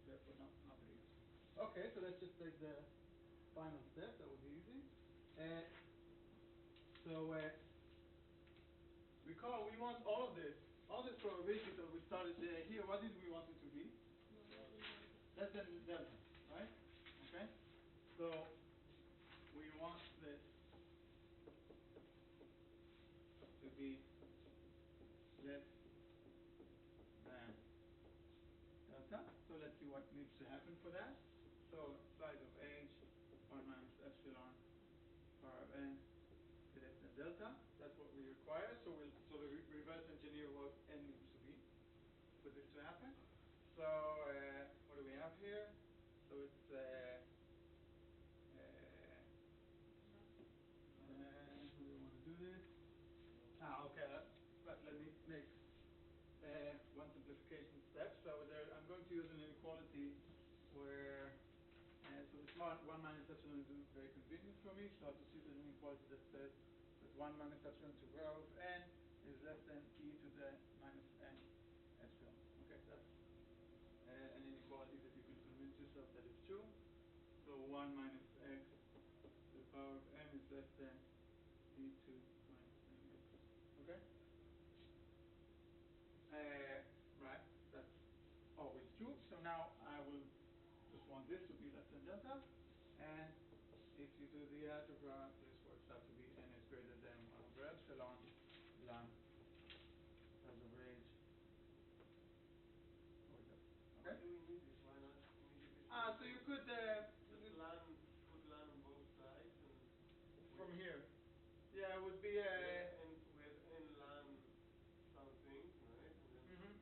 therefore not very useful. Okay, so let's just take the final step. That would be easy. Recall we want all this probability that we started here. What did we want it to be? Less than delta, right? Okay. So we want this to be less than delta. So let's see what needs to happen for that. So size of h 1 minus epsilon power of n less than delta. That's what we require. So we'll sort of reverse engineer what n needs to be for this to happen. So what do we have here? So it's how do we want to do this? Okay. Let me make one simplification step. So I'm going to use an inequality where so this 1 minus epsilon is very convenient for me. So I'll just use an inequality that says that 1 minus epsilon to rho of n is less than e to the minus n epsilon. Okay, that's an inequality that you can convince yourself that is true. So 1 minus x to the power of n is less than e to minus nx. Okay? Right, that's always true. So now I will just want this to be less than delta. And if you do the algebra, this works out to be n is greater than 1 over epsilon ln size over h over delta. Why Okay? do we need this? Why not immediately? So you could Just put lan on both sides and from here. Yeah, it would be we have n lan something, right? And then mhm.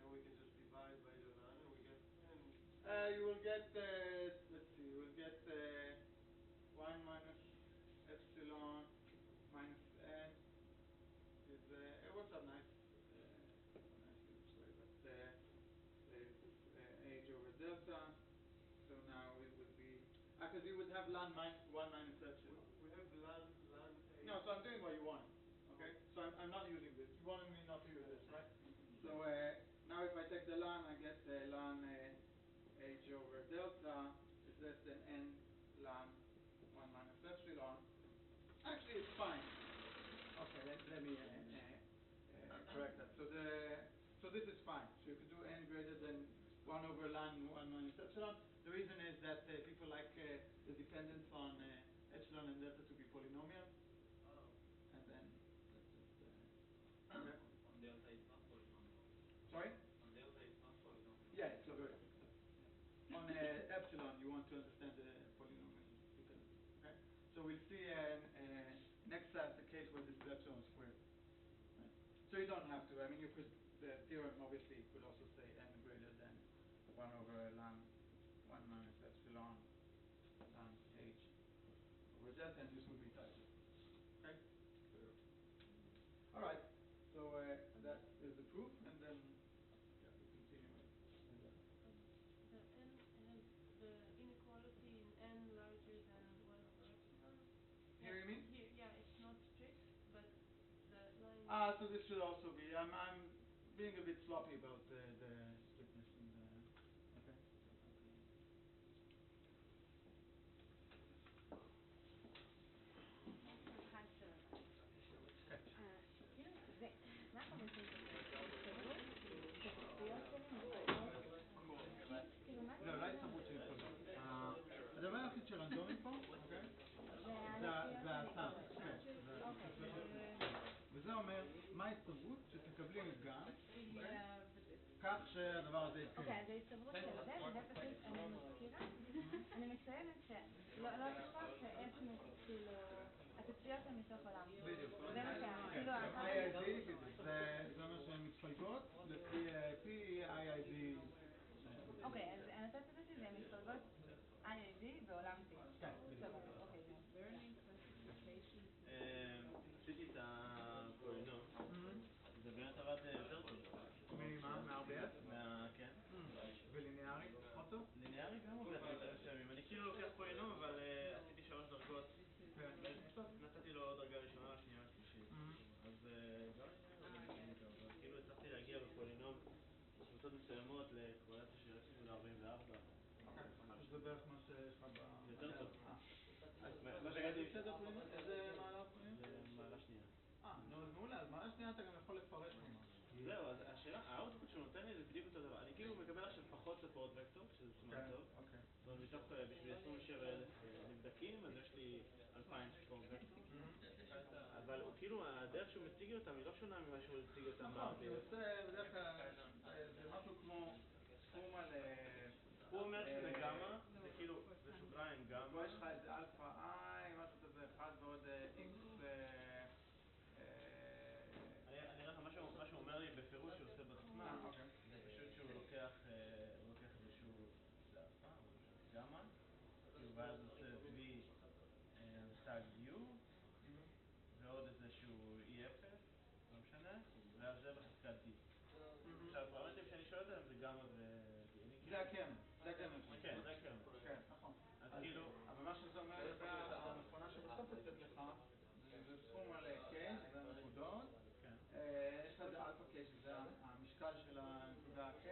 then we can just divide by the lan and we get n. You will get let's see, you will get 1 minus epsilon minus n is it works out nice nicely this way, but it's h over delta. So now it would be because you would have ln 1 minus epsilon. We have lan a. No, so I'm doing what you want. Okay, so I'm not using this. You wanted me not to use this, right? So now if I take the ln, I get ln h over delta is less than n ln 1 minus epsilon. Actually, it's fine. Okay, let me correct that. So this is fine. So you could do n greater than 1 over ln 1 minus epsilon. The reason is that people like the dependence on epsilon and delta to be polynomial. Oh. And then let's just On delta it's not polynomial. sorry? On delta it's not polynomial. Yeah, it's logarithmic. On epsilon, you want to understand the polynomial dependence. Okay, so we'll see next class the case where this is epsilon squared. Right? So you don't have to. I mean, you could. The theorem obviously could also say n greater than 1 over ln 1 minus epsilon ln h over delta, and this would be type. Okay. All right. So that is the proof, and then yeah, we continue with that. The n has the inequality in n larger than 1 over epsilon. Here you mean? Here, yeah, it's not strict, but the line. So this should also be. I'm being a bit sloppy about the strictness and okay. אחד שלנו. כאילו, אנחנו בסעיף ההסתברות, שהתצפיות שלי מתקיימות, כאילו, מה לא, לא ההסתברות של התקיימות. הדבר היחיד שרנדומי פה, אוקיי? זה הסם. וזה אומר, מה ההסתברות שתקבלי מפגע, כך שהדבר הזה יתקיים. אוקיי, אז ההסתברות של זה, וזה פשוט, אני מזכירה, אני מציינת שלא תשכח כאילו, התצפיות הן מתוך עולם. בדיוק. זה מה כאילו, זה אומר שהן מתפלגות לפי PIID. אוקיי, אז אני רוצה לצטט את זה, הן מתפלגות IID בעולם T. כן, בדיוק. אוקיי, Learning classification. לקורלציה של 0.44. אוקיי, זה בערך מה שיש לך ב... יותר טוב. מה שהגעתי בסדר פולינות? איזה מעלה פולינות? זה מעלה שנייה. נו, אז מעולה, אז מעלה שנייה אתה גם יכול לפרש ממש. זהו, אז השאלה, האוטפוט שהוא נותן לי זה בדיוק אותו דבר. אני כאילו מקבל עכשיו פחות ספורט וקטור, שזה סימן טוב. אוקיי. זאת אומרת, מתוך בשביל 27,000 נבדקים, אז יש לי 2,000 ספורט וקטור. אבל הוא כאילו, הדרך שהוא מציג אותם היא לא שונה ממה שהוא מציג אותם. נכון, כי הוא עושה בדרך כלל, זה משהו כמו סכום על... הוא אומר שזה גמא, זה כאילו, זה שוגריים גמא. פה יש לך איזה אלפא I, משהו כזה, 1 ועוד X. אני אראה לך, מה שהוא אומר לי בפירוש שהוא עושה בתוכנה, אוקיי. זה פשוט שהוא לוקח איזשהו אלפא, גמא, ואז הוא עושה V תג U, ועוד איזשהו E0, לא משנה, ואז זה בחזקת D. עכשיו, הפרמטרים שאני שואל עליהם זה גמא זה הקרן, זה הקרן. כן, זה הקרן. כן, נכון. אז כאילו... אבל מה שזה אומר לגבי המכונה שבסוף יוצאת לך, זה סכום על K, שזה הנקודות. יש לך איזה אלפא K, שזה המשקל של הנקודה K,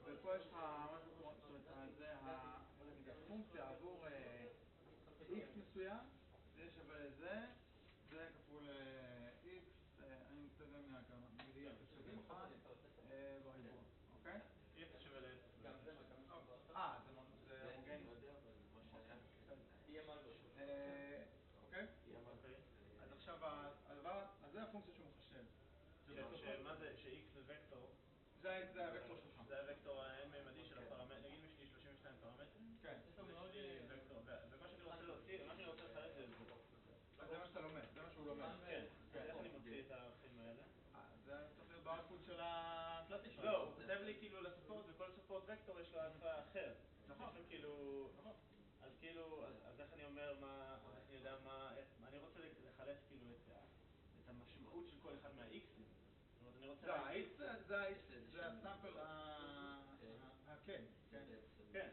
ופה יש לך משהו כמו, זאת אומרת, זה הפונקציה עבור X מסוים, זה שווה לזה, זה כפול X, אני מצא גם כמה, מילי 0.1 בריבוע, אוקיי? X שווה ל-0. זה הומוגני. אוקיי? אז עכשיו הדבר, אז זה הפונקציה שהוא מחשב. מה זה, ש-X זה וקטור? זה הוקטור שלך. זה הוקטור האין-ממדי של הפרמטר, נגיד יש לי 32 פרמטרים? כן. יש לי וקטור, ומה שאני רוצה להוציא, מה שאני רוצה לחלט זה זה. זה מה שאתה לומד, זה מה שהוא לומד. כן, איך אני מוציא את הערכים האלה? זה צריך להיות באוטפוט של הקלאסי שלו. לא, הוא כותב לי כאילו לספורט, וכל ספורט וקטור יש לו אלפא אחר. נכון. יש לו כאילו... אז כאילו, אז איך אני אומר מה, אני יודע מה, אני רוצה לחלט כאילו את המשמעות של כל אחד מה-X'ים. זאת אומרת, אני רוצה... לא, ה-X זה הסאמפל ה-K, כן? כן.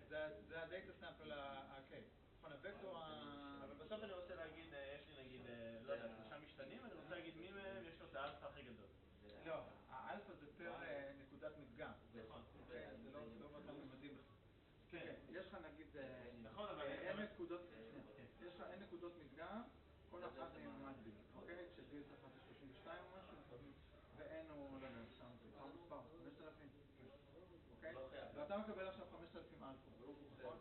זה הדאטה סאמפל ה-K. נכון, הוקטור אבל בסוף אני רוצה להגיד, יש לי נגיד, לא יודע, 3 משתנים, אני רוצה להגיד מי מהם יש לו את האלפא הכי גדול. לא, האלפא זה פר נקודת מדגם. נכון. זה לא באותם ממדים בכלל. כן, יש לך נגיד, נכון, אבל... אין נקודות, יש לך אין נקודות מדגם, כל אחת ממד B, אוקיי? כשB זה 32 או משהו, ואין הוא, לא יודע, שם זה כבר מספר, 5,000, אוקיי? ואתה מקבל עכשיו 5,000 אלפא, נכון?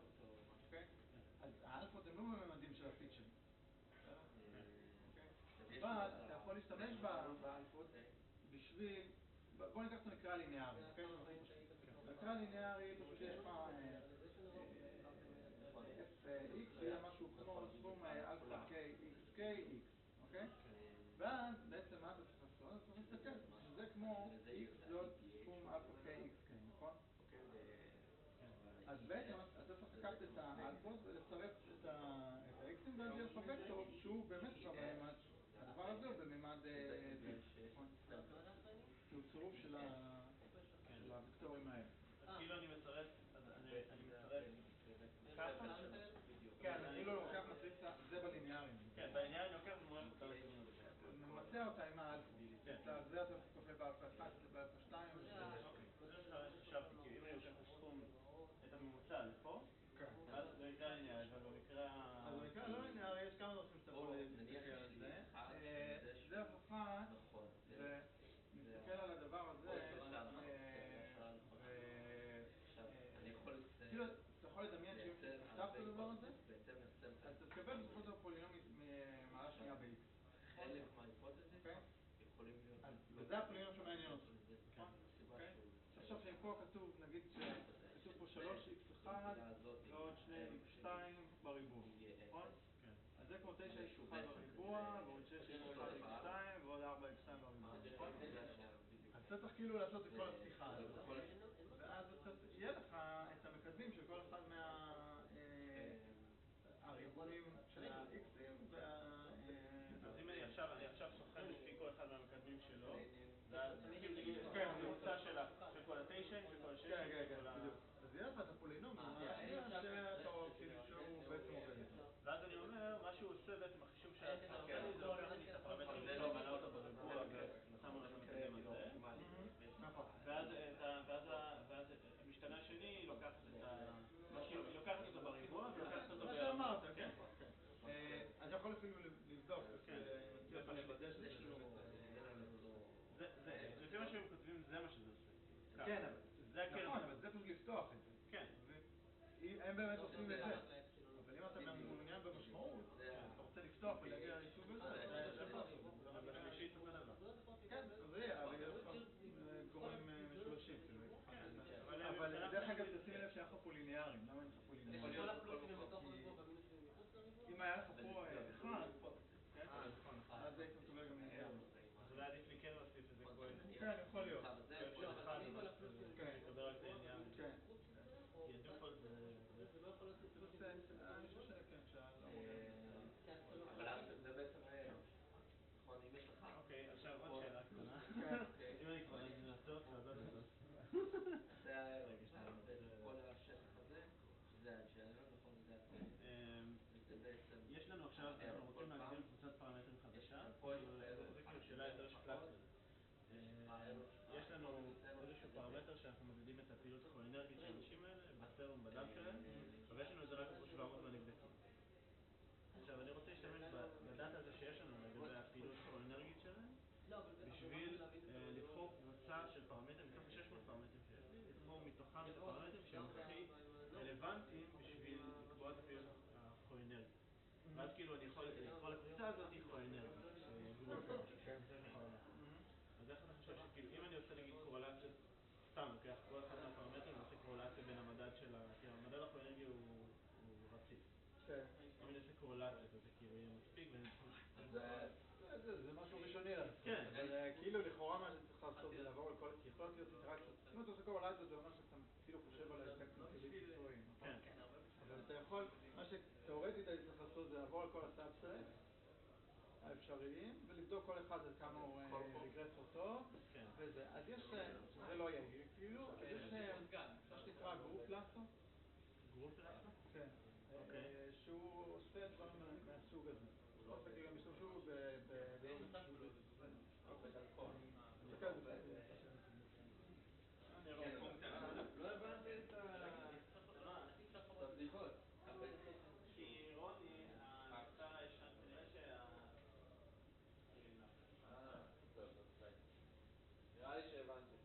אוקיי? אז האלפות הם לא בממדים של הפיצ'ר, אוקיי? אבל אתה יכול להשתמש באלפות בשביל, בוא ניקח את המקרה הליניארי, אוקיי? במקרה הליניארי פשוט יש לך fx יהיה משהו כמו סכום אלפא k x k x, אוקיי? ואז בעצם מה אתה צריך לעשות? אתה צריך להסתכל, זה כמו x ועוד סכום אלפא k x k, נכון? אז בעצם אתה צריך לקחת את האלפות ולצרף את ה-x'ים ואז יהיה לך וקטור שהוא באמת כבר בממד, הדבר הזה הוא בממד b, נכון? שהוא צירוף של הוקטורים האלה. אז כאילו אני מצרף ככה? כן, אני לא לוקח מטריצה, זה בליניארי. כן, בליניארי אני לוקח ומורם אותה לכיוון הזה. נמצא אותה עם האלפא. זה אתה כופה באלפא 1, באלפא 2. זה שחשבתי, כי אם אני לוקח את הממוצע לפה, אז במקרה ליניארי, אבל במקרה... אז במקרה לא ליניארי, יש כמה דרכים שאתה יכול להסתכל על זה. דרך אחת, ונסתכל על הדבר הזה, כאילו, אתה יכול לדמיין שאם תפתח את הדבר הזה, אז אתה תקבל בסופו של דבר פולינומית ממעלה שנייה ב-X. חלק מההיפותזיס יכולים להיות... וזה הפולינום שמעניין אותך. עכשיו שפה כתוב, נגיד שכתוב פה 3x1 ועוד 2x2 בריבוע, נכון? אז זה כמו 9x1 בריבוע ועוד 6x1x2 ועוד 4x2 בריבוע, נכון? אז אתה צריך כאילו לעשות את כל הפתיחה הזאת, ואז יהיה לך את המקדמים של כל אחד מהריבועים של ה-x'ים אז אם אני עכשיו סוכן לפי כל אחד מהמקדמים שלו, ואז הממוצע של כל ה-9, של כל ה-6, של כל ה... אז יהיה לך את הפולינום, שהוא בעצם עובד איתו. ואז אני אומר, מה שהוא עושה בעצם החישוב של הפרמטר, זה לוקח לי את הפרמטר שלו, מעלה אותו בריבוע, ושם לו את המקדם הזה. ואז כן, אבל... זה כאילו... נכון, אבל זה פשוט לפתוח את זה. כן. הם באמת עושים את זה. אבל אם אתה מעוניין במשמעות, אתה רוצה לפתוח ולהגיע ליישוב הזה, זה לא טוב. אבל בשלישית אותו דבר. כן, אז יהיה, אבל יהיה לך גורמים משולשים. כן. אבל דרך אגב, תשים לב שאין לך פה ליניארים. למה אין לך פה ליניארים? אם היה לך פה אחד, אז היית מקבל גם ליניארים. אז אולי עדיף לי כן להוסיף את זה כמו... כן, יכול להיות. של אחד, יקבל רק את העניין. כן. כי הדפולט זה... אני חושב שכן, אבל זה בעצם נכון, אם יש לך... אוקיי, עכשיו עוד שאלה קטנה. אם אני כבר נעצור אותך, אז עוד זה כל השטח הזה, שזה הג'נרל, נכון, זה בעצם... יש לנו עכשיו, אנחנו רוצים להגדיר קבוצת פרמטרים חדשה, זה כאילו שאלה יותר שקלאסית. יש לנו איזשהו פרמטר שאנחנו מודדים את הפעילות הכו-אנרגית של האנשים האלה, בסרום בדם שלהם, ויש לנו את זה רק עבור 700 מהנבדקים. עכשיו אני רוצה להשתמש בדאטה הזה שיש לנו לגבי הפעילות הכו-אנרגית שלהם, בשביל לבחור קבוצה של פרמטרים, מתוך 600 פרמטרים שיש לי, לבחור מתוכם את הפרמטרים שהם הכי רלוונטיים בשביל לקבוע את הפעילות הכו-אנרגית. ואז כאילו אני יכול לקרוא לקבוצה הזאת כו-אנרגית, אז איך אתה חושב שכאילו, אם אני עושה נגיד קורלציה, סתם לוקח כל אחד מהפרמטרים ועושה קורלציה בין המדד של כאילו המדד הכו-אנרגי הוא רציף. אם אני עושה קורלציה, אז זה כאילו יהיה מספיק זה משהו ראשוני לעשות. כן. אבל כאילו לכאורה מה שצריך לעשות זה לעבור על כל... כי יכול להיות אינטראקציות. אם אתה עושה קורלציה זה אומר שאתה אפילו חושב על האפקטים קיצוריים. כן. אבל אתה יכול, מה שתאורטית היית צריך לעשות זה לעבור על כל הסאבסט האפשריים ולבדוק כל אחד עד כמה הוא רגרס אותו וזה. אז יש, זה לא יעיל כאילו, אז יש מה שנקרא גרופ לאסו. גרופ לאסו? כן. שהוא עושה דברים מהסוג הזה. עושה כאילו הם השתמשו לא הבנתי את הבדיחות. כי רוני, אתה ישן, כנראה נראה לי שהבנתי.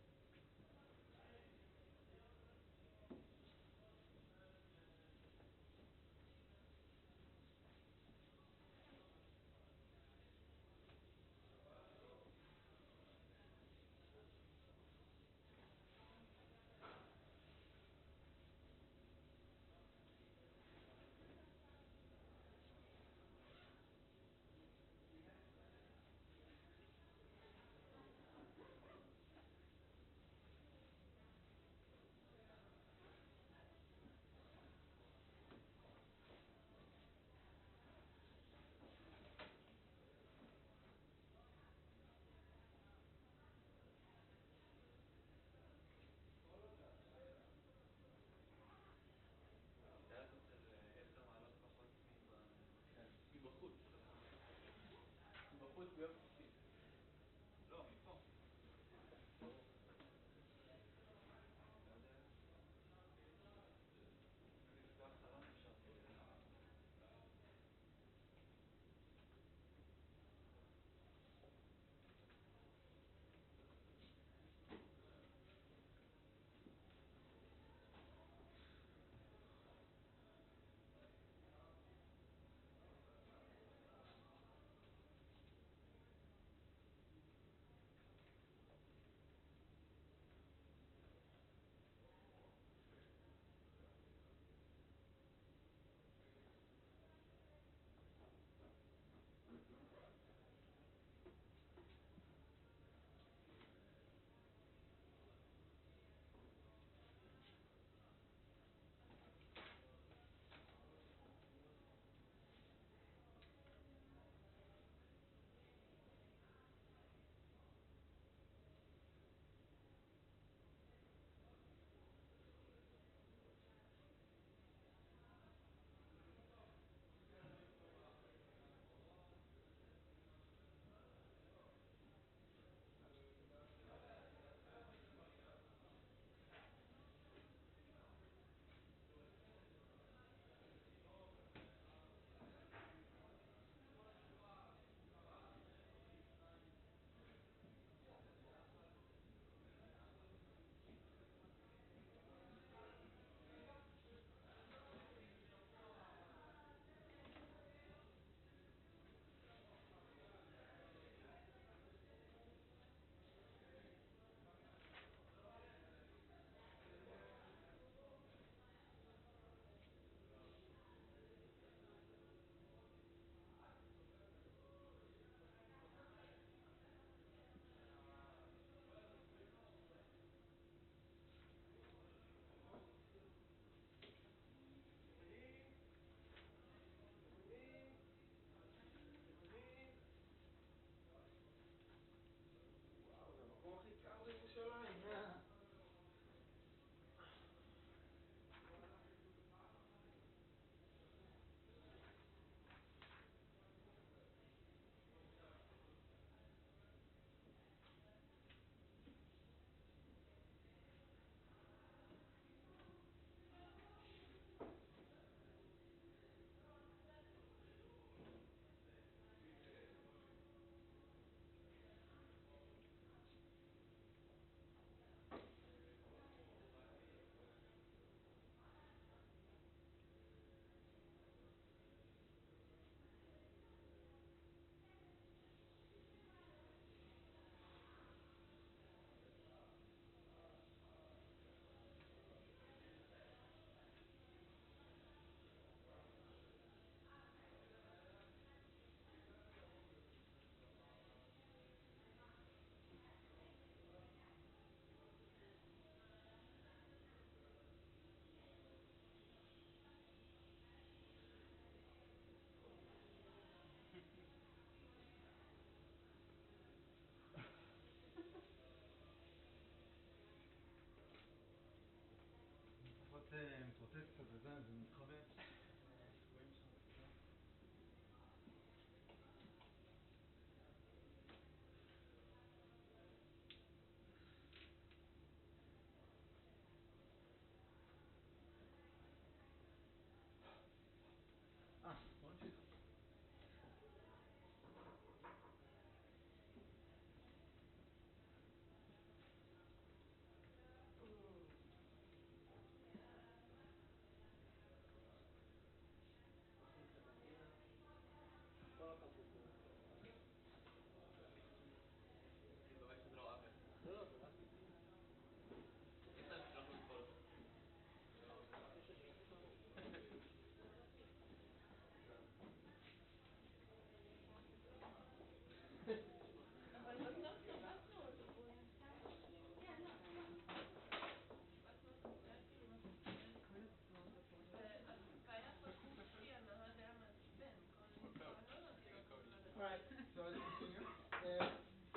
מתרוצץ קצת וזה, זה מתחרט. רואים שם קצת. בוא נמשיך. כל הכבוד. אני מקווה שזה לא עוול. לא, זה רק איתי. יש להם שלא יכולים לקרוא אותו. אבל בסוף חיפשנו אותו, והוא נמצא. כן, לא, חיפשנו אותו, זה היה כאילו משהו כזה. והיה פשוט כי הנהג היה מעצבן, כל הזמן, לא נתתי לו קוד חדש. Alright, so let's continue.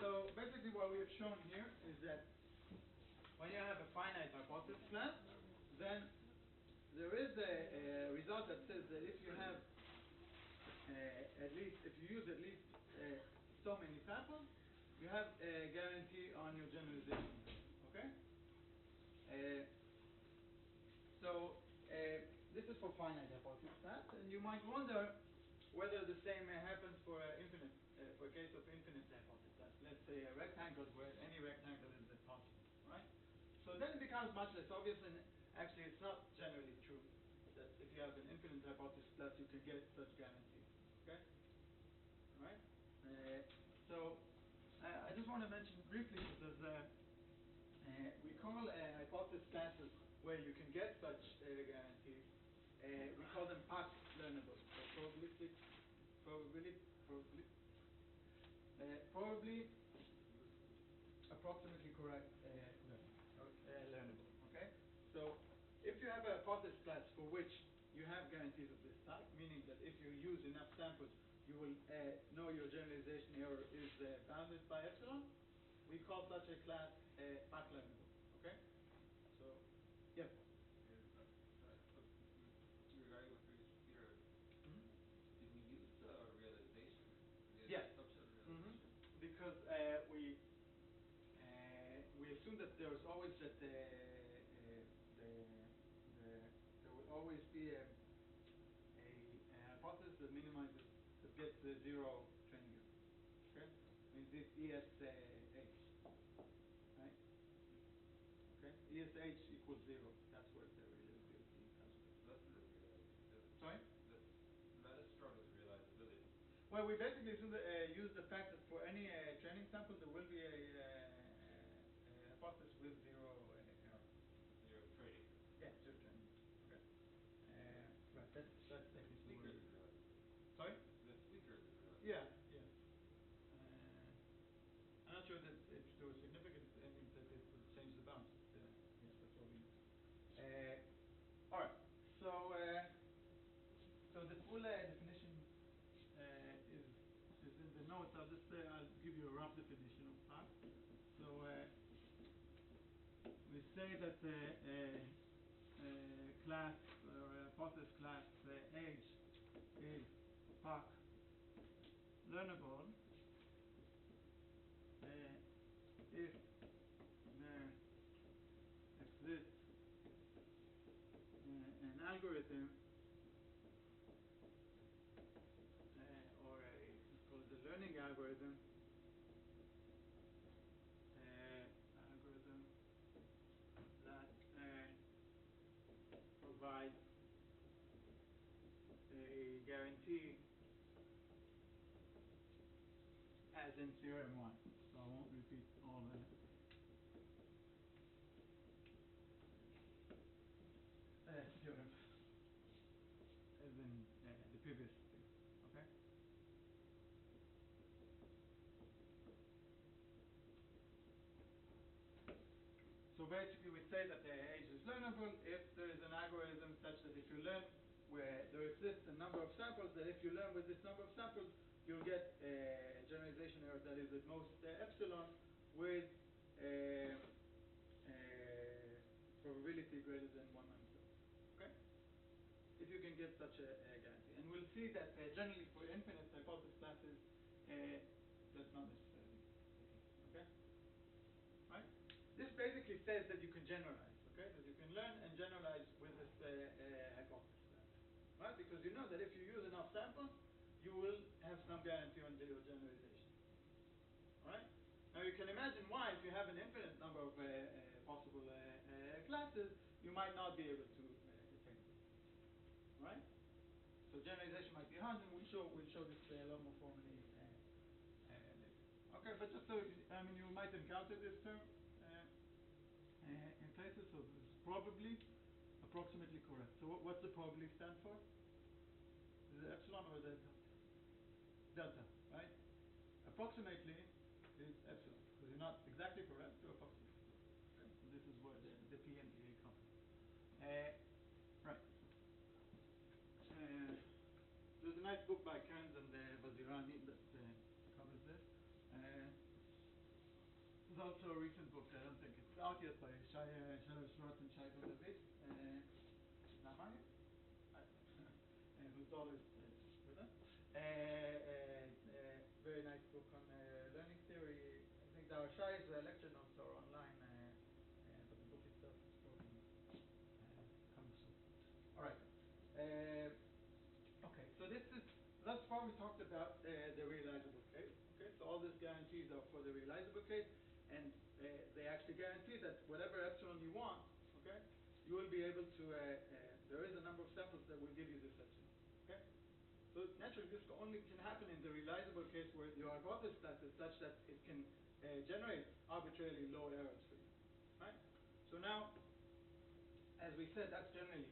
So basically what we have shown here is that when you have a finite hypothesis class, then there is a result that says that if you have at least, if you use at least so many samples, you have a guarantee on your generalization. Okay? So this is for finite hypothesis class, and you might wonder whether the same happens for infinite, for a case of infinite hypothesis class. Let's say a rectangle where any rectangle is possible, right? So then it becomes much less obvious, and actually it's not generally true that if you have an infinite hypothesis class you can get such guarantees. Okay? Alright? So I just want to mention briefly because we call hypothesis classes where you can get such guarantees, we call them PAC learnable, or probably approximately correct learnable. Okay? So if you have a hypothesis class for which you have guarantees of this type, meaning that if you use enough samples you will know your generalization error is bounded by epsilon, we call such a class PAC learnable. Okay? So, yes? Regarding what previous theorem, did we use realization? Yes. Assumption of realization? Because we assume that there's always that there will always be a hypothesis that minimizes, that gets the zero training error. Okay? Means this ESH, right? Okay? ESH equals 0. That's where the realizability comes from. That's the realizability. Sorry? That's not as strong as realizability. Well, we basically use the fact that for any training sample there will be a hypothesis with zero error. Zero training. Yeah, zero training. Okay. Right. That's technically Weaker what than it is. realizability. Sorry? That's weaker than realizability. Yeah. Yes. I'm not sure that if there was significant any that it would change the bounds. But, yes, that's what we use. All right. So the full definition is in the notes. I'll give you a rough definition of PAC. So we say that class or hypothesis class H is PAC learnable if there exists an algorithm or let's call it a learning algorithm that provides a guarantee as in theorem 1. So I won't repeat all the theorem as in the previous thing. Okay? So basically we say that the H is learnable if there is an algorithm such that if you learn where there exists a number of samples, that if you learn with this number of samples you'll get a generalization error that is at most epsilon with probability greater than 1 minus. if you can get such a guarantee. And we'll see that generally for infinite hypothesis classes, that's not necessarily the case. Okay? Right? This basically says that you can generalize, okay? That you can learn and generalize with this hypothesis class. Right? Because you know that if you use enough samples, you will have some guarantee on your generalization. Alright? Now you can imagine why, if you have an infinite number of possible classes, you might not be able to attain this. Right? So generalization might be hard, and we'll show this a lot more formally later. Okay, but just so you might encounter this term in places. So this is probably approximately correct. So what's the probably stand for? Is it epsilon or delta? Delta, right? Approximately is epsilon, because you're not exactly correct, you're approximately correct. Okay? So this is where the P and the A come from. Right. There's a nice book by Kearns and Vazirani that covers this. There's also a recent book, I don't think it's out yet, by Shai Shrat and Shai Ben David. Namani? Whose daughter is with us. Very nice book on learning theory. I think the Shai's lecture notes are online, but the book itself is probably coming soon. All right. Okay, so thus far we talked about the realizable case. Okay, so all these guarantees are for the realizable case, and they actually guarantee that whatever epsilon you want, okay, you will be able to. There is a number of samples that will give you this epsilon. Okay. So naturally, this only can happen in the realizable case where your hypothesis class is such that it can generate arbitrarily low errors for you, right? So now, as we said, that's generally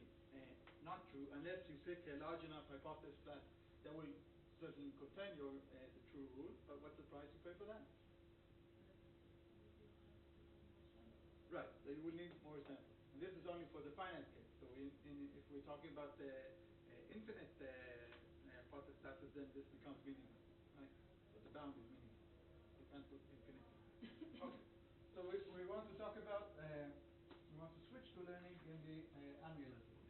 not true unless you pick a large enough hypothesis class that will certainly contain your the true rule. But what's the price you pay for that? Right. So you will need more samples, and this is only for the finite case. So if we're talking about the infinite hypothesis classes, then this becomes meaningless, right? So the bound is meaningless. You can't put infinity. Okay. So we want to talk about, we want to switch to learning in the unrealizable case.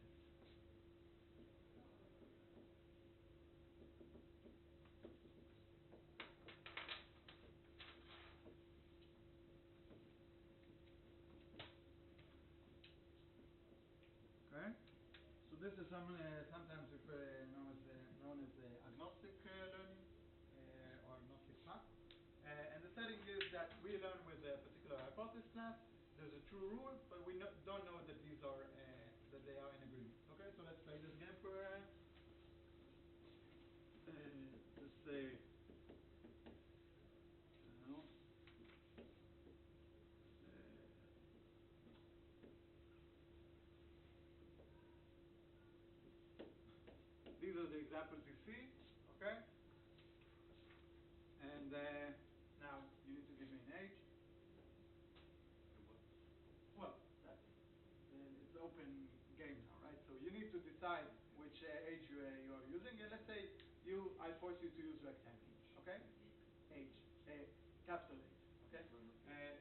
Okay. So this is sometimes known as agnostic learning or agnostic path. And the setting is that we learn with a particular hypothesis class. There's a true rule, but we don't know that these are that they are in agreement. Okay, so let's play this game for let's say these are the examples you see. Okay, and now you need to give me an age. Well, it's open game now, right? So you need to decide which age you are using. And let's say I force you to use rectangle. Okay? Age, capital H. Okay?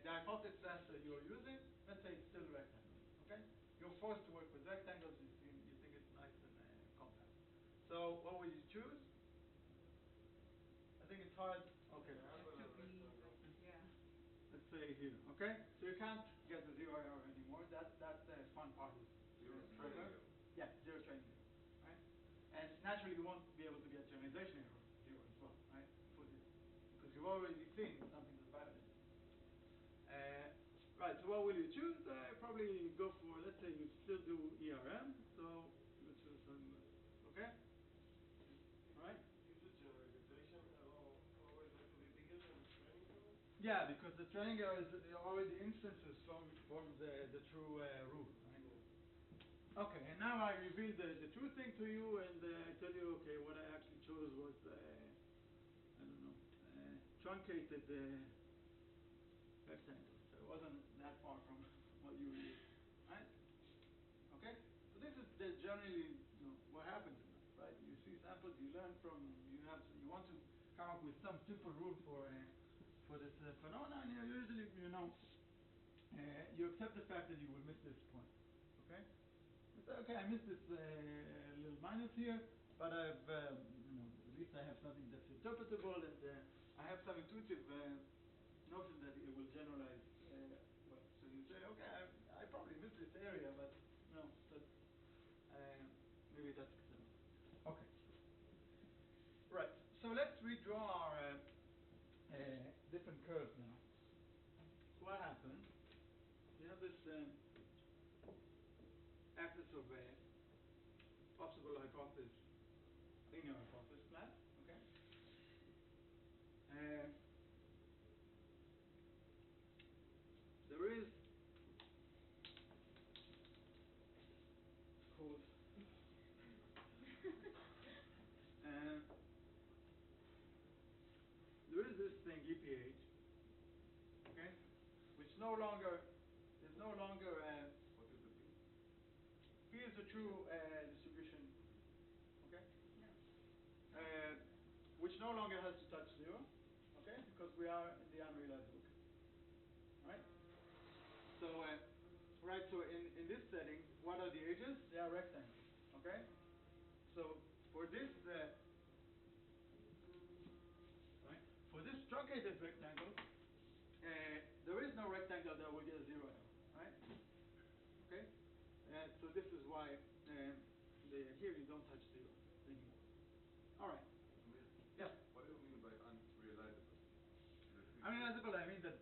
The hypothesis class that you are using, let's say it's still rectangle. Okay? You're forced to work with rectangles. You think it's nice and compact. So what will you choose? I think it's hard. Okay. Let's say here, okay? So you can't get the zero error anymore. That fun part is trigger. Yeah, zero training error, right? And naturally, you won't be able to get generalization error zero as well, right? For this, because you've already seen something that's better than this. Right. So what will you choose? Probably go for. Let's say you still do ERM. So you choose some. Okay. All right. Yeah, because the training error is already instances from the true rule. Right? Okay, and now I reveal the true thing to you, and I tell you, okay, what I actually chose was I don't know, truncated rectangle. So it wasn't that far from what you would use, right? Okay, so this is generally what happens in life, right? You see samples, you learn from, you want to come up with some simple rule for this phenomenon, and usually, you accept the fact that you will miss this point. Okay? But okay, I missed this little minus here, but I've, at least I have something that's interpretable, and I have some intuitive notion that it will generalize well. So you say, okay, I probably missed this area, but that's, maybe that's acceptable. Okay. Right. So let's redraw our different curves now. So what happens? We have this axis of possible hypothesis, linear hypothesis class. Okay. There is called there is this thing EPH, okay, which no longer is no longer What is the P? P is a true distribution, okay, which no longer has to touch 0, okay, because we are in the unrealizable case, right? So right, so in this setting, what are the edges? They are rectangles, okay? So for this right, for this truncated rectangle, there is no rectangle that will get a 0 error, right? Okay? So this is why here you don't touch 0 anymore. All right. Yeah. What do you mean by unrealizable? Unrealizable, I mean that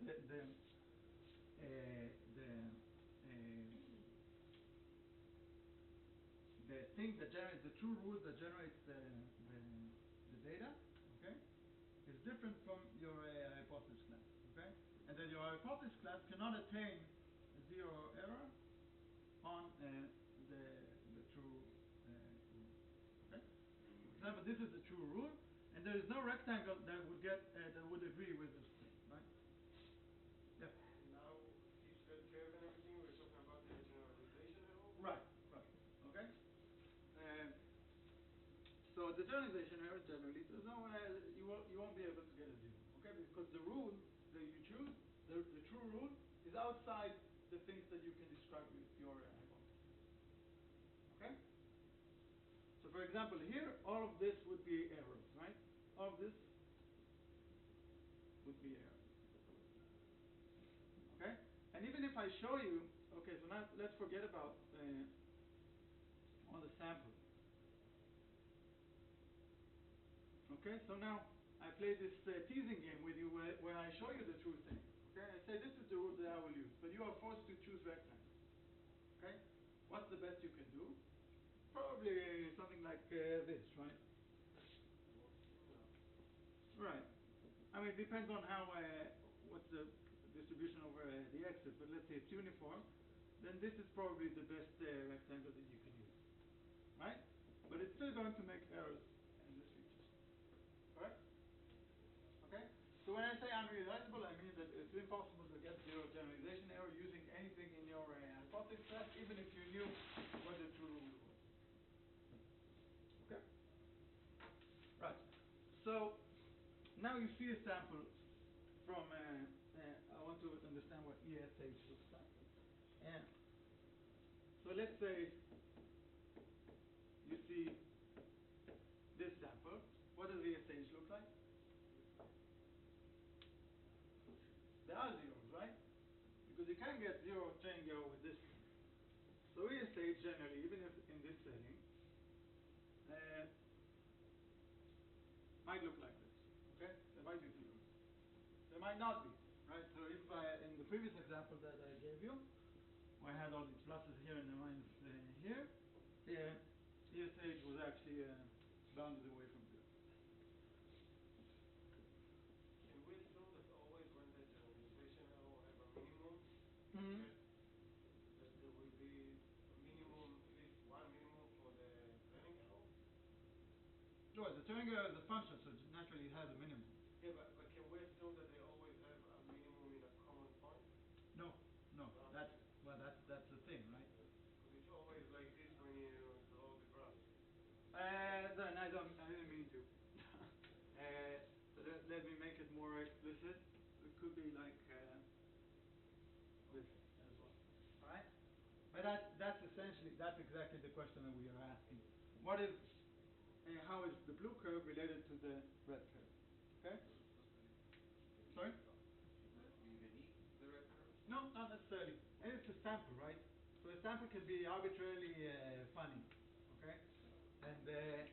the thing that generates the true rule that generates the data, okay, is different from your hypothesis class, okay, and that your hypothesis class cannot attain 0 error on the true rule, okay. For example, this is the true rule, and there is no rectangle that would get that would agree with this thing, right? Yeah. Now, this red curve and everything, we're talking about the generalization error? Right. Okay. So the generalization error generally, there's no you won't be able to get a 0, okay? Because the rule that you choose, the true rule, is outside the things that you can describe with your hypothesis. Okay. So for example, here all of this would be errors, right? All of this would be errors. Okay. And even if I show you, okay, so now let's forget about all the samples. Okay, so now I play this teasing game with you where I show you the true thing. Okay, I say this is the rule that I will use, but you are forced to choose rectangles. Okay, what's the best you can do? Probably something like this, right? Right. I mean, it depends on how what's the distribution over the x's, but let's say it's uniform. Then this is probably the best rectangle that you can use, right? But it's still going to make errors in this feature. Correct? Okay? So when I say unrealizable, I mean that it's impossible to get 0 generalization error using anything in your hypothesis class, even if you knew what the true rule was. Okay? Right. So now you see a sample from, I want to understand what ESH looks like. And so let's say you see this sample. What does ESH look like? There are zeros, right? Because you can't get 0 training error with this thing. So ESH generally, even if in this setting, might look like this. Okay? There might be zeros. There might not be, right? So if in the previous example that I gave you, where I had all these pluses here and the minus here, ESH was actually bounded away from 0. Can we assume that always when the generalization error have a minimum, Mm-hmm. that there will be a minimum, at least one minimum for the training error? Sure, the training error is a function, so naturally it has a minimum. Yeah, but can we assume that they always have a minimum in a common point? No, that's the thing, right? Because it's always like this when you draw the graph. Then I didn't mean to. So let me make it more explicit. It could be like this as well. All right? But that's a essentially, that's exactly the question that we are asking. What is, how is the blue curve related to the red curve? Okay? Sorry? Be unique, the red curve? No, not necessarily. And it's a sample, right? So a sample can be arbitrarily funny, okay? And there's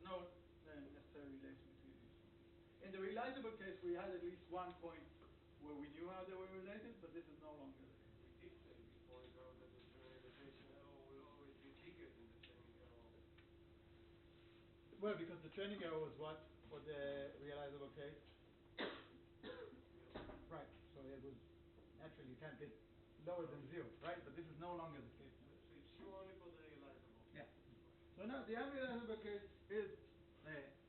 no necessary relation between these two. In the realizable case, we had at least one point where we knew how they were related, but this is no longer the case. We did say before though that the generalization error will always be bigger than the training error. Well, because the training error was what for the realizable case? Right. So it was naturally you can't get lower than 0, right? But this is no longer the case. So it's true only for the realizable. Yeah. So now the unrealizable case is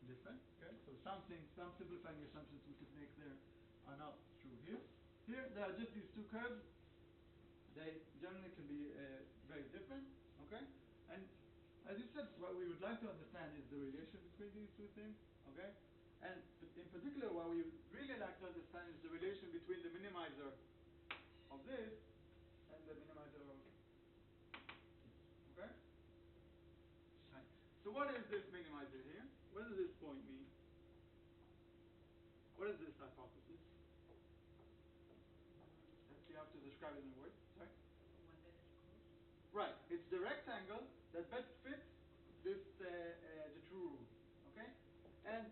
different. Okay. So some simplifying assumptions we could make there are not true here. Here there are just these two curves. They generally can be very different. Okay. And as you said, what we would like to understand is the relation between these two things. Okay. And in particular, what we would really like to understand is the relation between the minimizer of this and the minimizer of this. Okay? Right. So what is this minimizer here? What does this point mean? What is this hypothesis? You have to describe it in a word. Sorry? One that is closed. Right. It's the rectangle that best fits this the true rule. Okay? And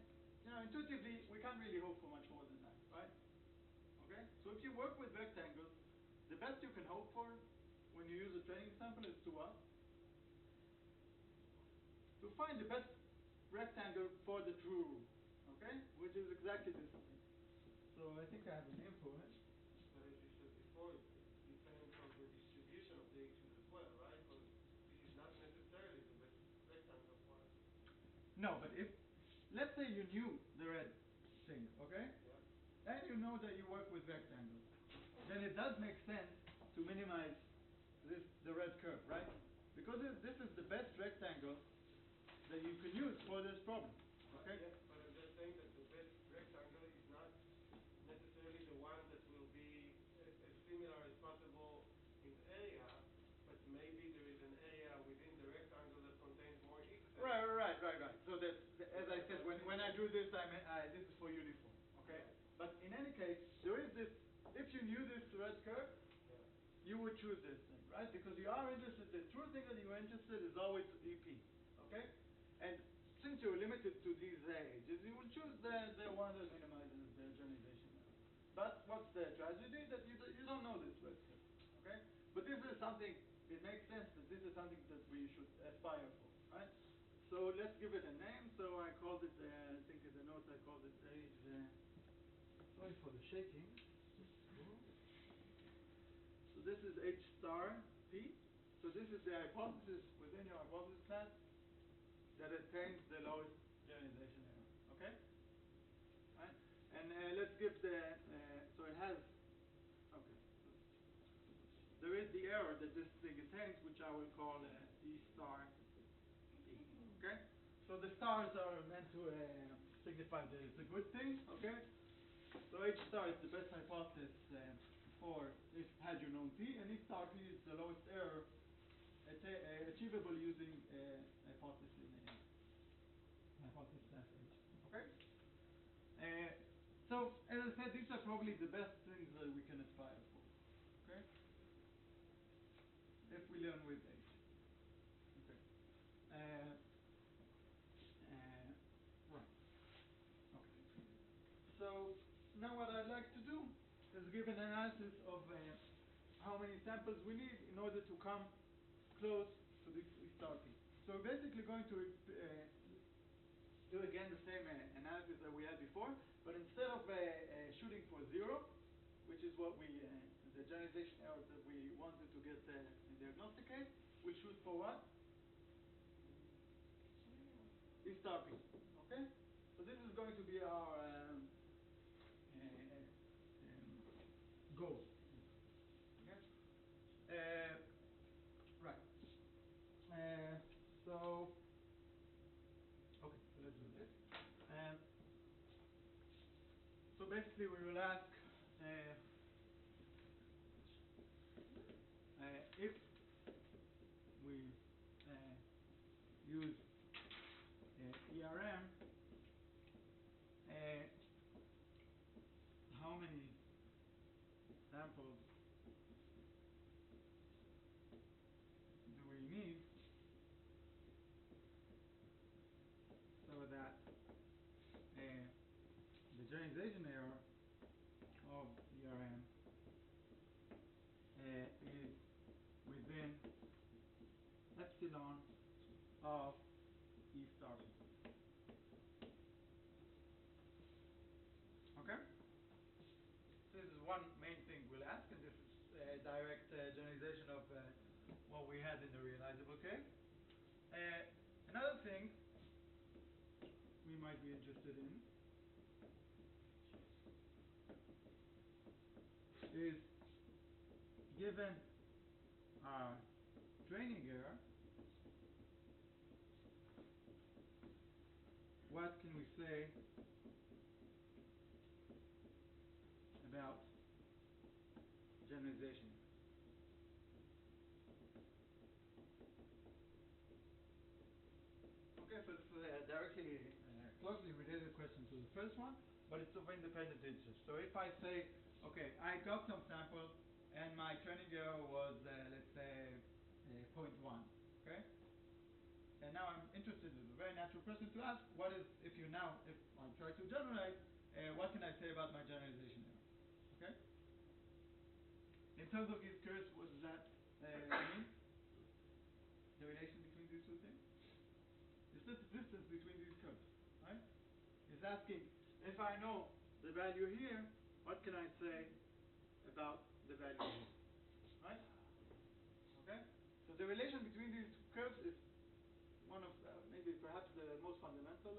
intuitively, we can't really hope for much more than that, right? Okay? So if you work with rectangles, the best you can hope for when you use a training sample is to what? To find the best rectangle for the true rule. Okay? Which is exactly this thing. So I think I have a name for it. But as you said before, it depends on the distribution of the x's as well, right? Because this is not necessarily the best rectangle for us. No, but if, let's say you knew the red thing, okay? Yeah. And you know that you work with rectangles. Then it does make sense to minimize the red curve, right? Because this is the best rectangle that you can use for this problem, okay? Yes, but I'm just saying that the best rectangle is not necessarily the one that will be as similar as possible in area, but maybe there is an area within the rectangle that contains more x's. Right. So that, as I said, when I do this, this is for uniform, okay? But in any case, there is this, if you knew this red curve, you would choose this thing, right? Because you are interested, the true thing that you are interested is always EP, okay? And since you're limited to these edges, you will choose the one that minimizes the generalization error. But what's the tragedy? That you don't know this red curve, okay? But this is something, it makes sense that this is something that we should aspire for, right? So let's give it a name. So I called it, I think in the notes I called it sorry for the shaking. So this is H star P. So this is the hypothesis within your hypothesis class that attains the lowest generalization error. Okay? Right? And let's give the, so it has, okay. There is the error that this thing attains, which I will call E star E. Okay? So the stars are meant to signify the good thing. Okay? So H star is the best hypothesis for if had you known P, and E star P is the lowest error achievable using hypothesis class H. Okay? So as I said, these are probably the best things that we can aspire for. Okay? If we learn with H. Okay. Right. Okay. So now what I'd like to do is give an analysis of how many samples we need in order to come close to this star P. So we're basically going to do again the same analysis that we had before, but instead of shooting for 0, which is what we, the generalization error that we wanted to get in the diagnostic case, we shoot for what? E star P. Okay? So this is going to be our goal. Okay? Right. So let's do this. So basically we will ask generalization error of ERM is within epsilon of E star P. Okay? So this is one main thing we'll ask, and this is a direct generalization of what we had in the realizable case. Another thing we might be interested in is, given our training error, what can we say about generalization? Okay, so it's directly closely related question to the first one, but it's of independent interest. So if I say, okay, I got some sample and my training error was, let's say, 0.1, okay? And now I'm interested, it's a very natural question to ask, what is, if I try to generalize, what can I say about my generalization error, okay? In terms of these curves, what does that mean? The relation between these two things? It's just the distance between these curves, right? It's asking, if I know the value here, what can I say about the value here, right? Okay? So the relation between these two curves is one of, maybe perhaps the most fundamental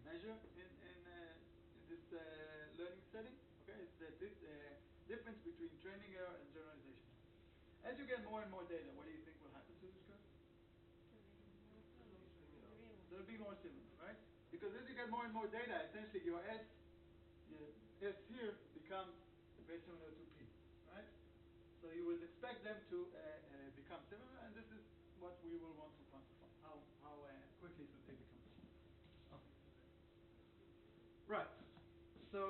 measure in this learning setting. Okay, it's the difference between training error and generalization error. As you get more and more data, what do you think will happen to this curve? They'll be more similar, right? Because as you get more and more data, essentially your S here becomes very similar to P, right? So you will expect them to become similar, and this is what we will want to quantify, how quickly they become similar. Okay. Right. So,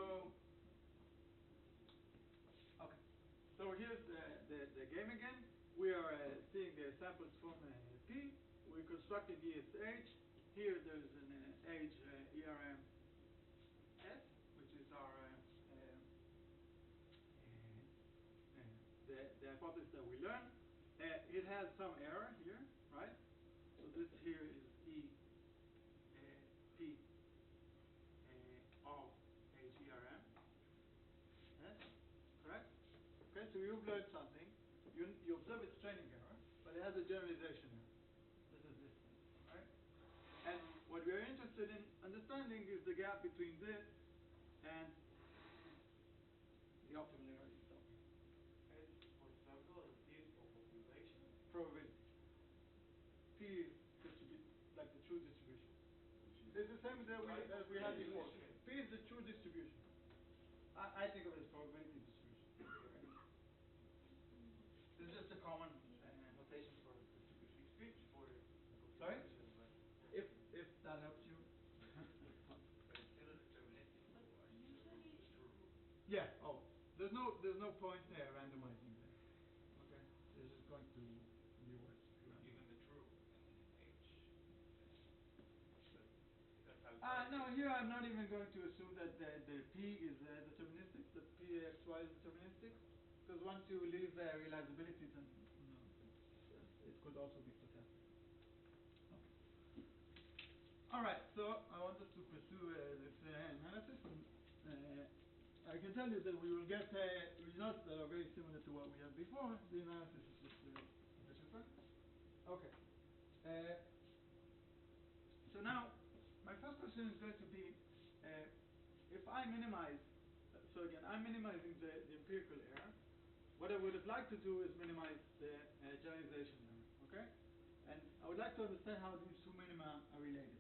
okay. So here's the game again. We are seeing the samples from P. We're constructing ESH. Here there's an age ERM S, which is our the hypothesis that we learned. It has some error here, right? So this here is E P of HERM. Yes, correct? Okay, so you've learned something. You observe its training error, but it has a generalization error. This is this thing, right? And what we're interested in understanding is the gap between this and the optimal error itself. S for sample and P is for population. Probability. P is like the true distribution. It's the same as we had before. P is the true distribution. I think of it as probability distribution. This is just a common notation for distribution. It's fixed for Sorry? population, but If that helps you. but it's still a deterministic. But Otherwise, usually, it's true. Yeah. Oh, there's no point randomizing there. Okay. This is going to be worse. Even the true in H. That's outside. No, here I'm not even going to assume that the P is deterministic, that Pxy is deterministic, because once you leave realizability, then it could also be stochastic. Okay. All right, so I want us to pursue this analysis, and I can tell you that we will get results that are very similar to what we had before. The analysis is just a bit different. Okay. So now, my first question is going to be, if I minimize, so again, I'm minimizing the empirical error. What I would have liked to do is minimize the generalization error, okay? And I would like to understand how these two minima are related.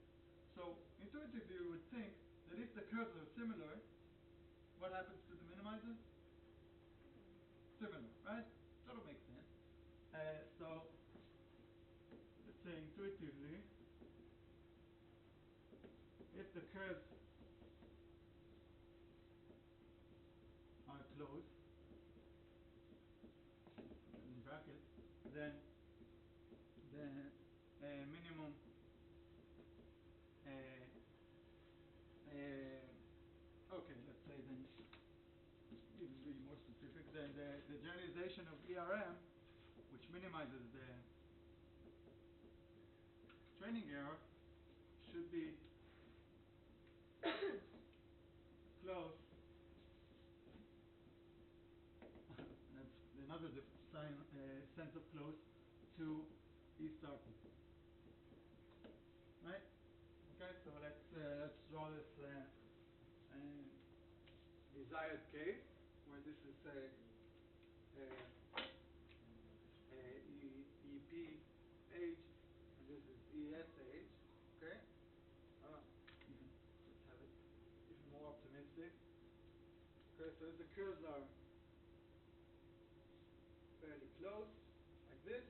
So, intuitively, we would think that if the curves are similar, what happens to the minimizers? Similar, right? Sort of makes sense. So, let's say intuitively, if the curves are closed, in brackets, then the minimum the generalization of ERM, which minimizes the training error, should be close. That's another sense of close to E star P. Right? Okay, so let's draw this desired case where this is EPH and this is ESH. Okay, you can just have it even more optimistic. Okay, so if the curves are fairly close, like this,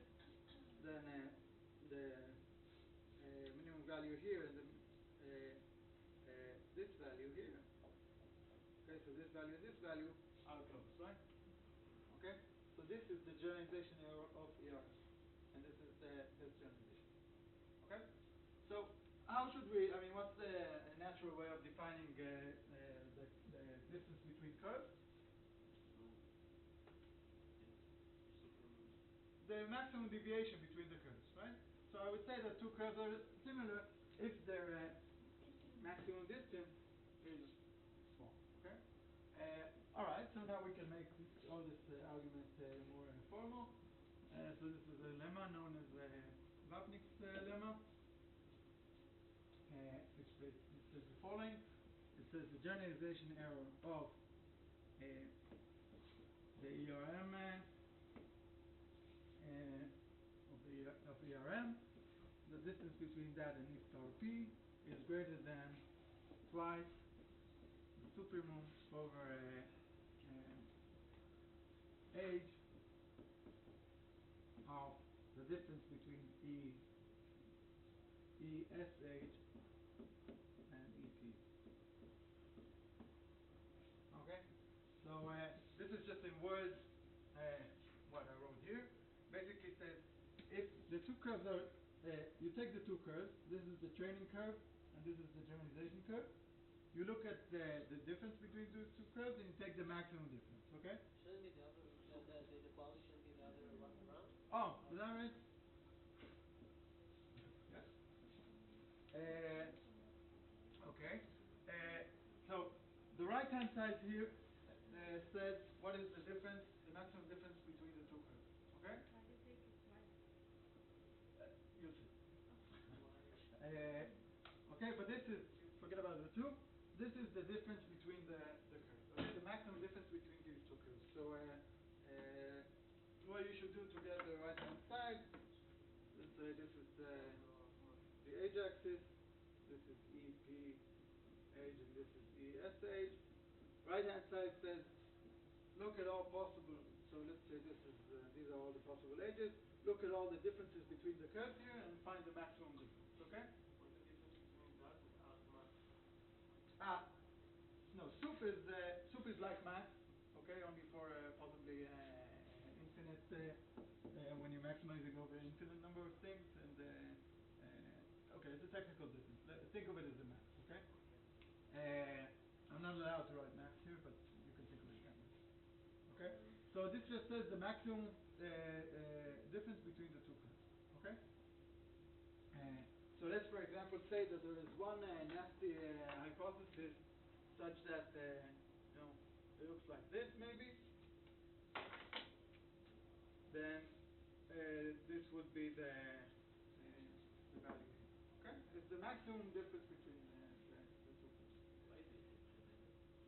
then the minimum value here and this value here. Okay, so this value and this value are close, right? Okay, so this is the generalization error of ERM, and this is this generalization. Okay, so how should we? I mean, what's the natural way of defining the distance between curves? The maximum deviation between the curves, right? So I would say that two curves are similar if their maximum distance is small. Okay. All right. So now we can make all this argument more formal. So this is a lemma known as Vapnik's lemma. It says the following. It says the generalization error of the ERM of ERM, the distance between that and E star P is greater than twice the supremum over age of the distance between ESH and EP. Okay, so this is just in words what I wrote here. Basically says if the two curves are, you take the two curves, this is the training curve and this is the generalization curve. You look at the difference between those two curves and you take the maximum difference, okay? Shouldn't be the other, the quality shouldn't be the other one around? Oh, is that right? Yes. Okay. So the right hand side here says what is the difference, the maximum difference between the two curves, okay? Why do you take it twice? You'll see. Okay, but this is, forget about the two. This is the difference between the curves. Okay, the maximum difference between these two curves. So what you should do to get the right hand side, let's say this is the age axis, this is EP age and this is ESH. Right hand side says look at all possible, so let's say this is these are all the possible ages. Look at all the differences between the curves here and find the maximum difference, okay? What's the difference between that and math? No, soup is like math, okay, only for possibly infinite, when you're maximizing over an infinite number of things, and okay, it's a technical difference. Think of it as a math, okay? I'm not allowed to write math here, but you can think of it that way. Okay? So this just says the maximum difference between the two curves, okay? So let's, for example, say that there is one nasty hypothesis such that it looks like this, maybe. Then this would be the value here. Okay, it's the maximum difference between the two curves. Why do you take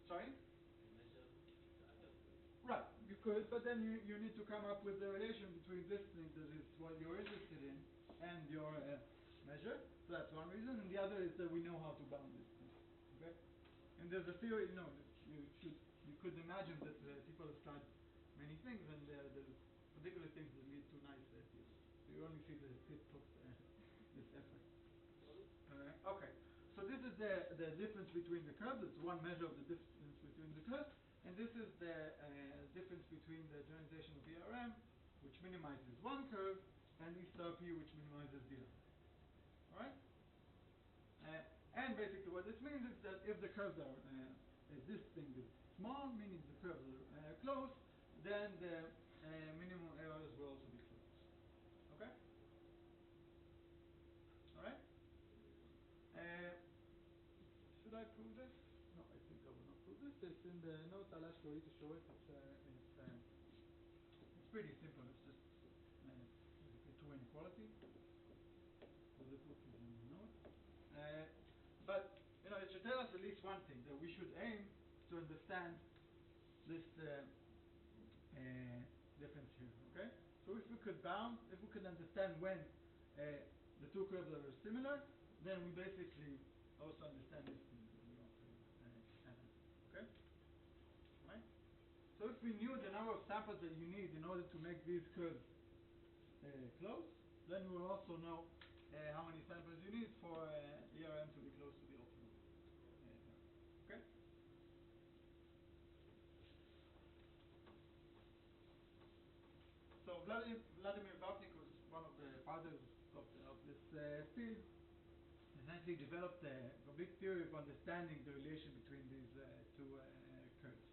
the Sorry. to measure the other way? Right, you could, but then you need to come up with the relation between this thing that is what you're interested in and your measure. So that's one reason, and the other is that we know how to bound this thing. Okay, and there's a theory. You could imagine that people have tried many things, and there's particular things that lead to nice theories. So you only see the tip of this effort. Okay, so this is the difference between the curves. It's one measure of the distance between the curves. And this is the difference between the generalization of ERM, which minimizes one curve, and E star P, which minimizes the other. Alright? And basically what this means is that if the curves are, if this thing is small, meaning the curves are close, It's in the notes. I'll ask Roy to show it. It's pretty simple. It's just basically two inequality. So this book is in the notes. But it should tell us at least one thing, that we should aim to understand this difference here. Okay. So if we could understand when the two curves are similar, then we basically also understand this thing that we want to analyze. Okay? Right? So if we knew the number of samples that you need in order to make these curves close, then we will also know how many samples you need for ERM to be close to the optimum. Okay? So Vladimir Vapnik was one of the fathers of this field. Essentially developed a complete theory of understanding the relation between these two curves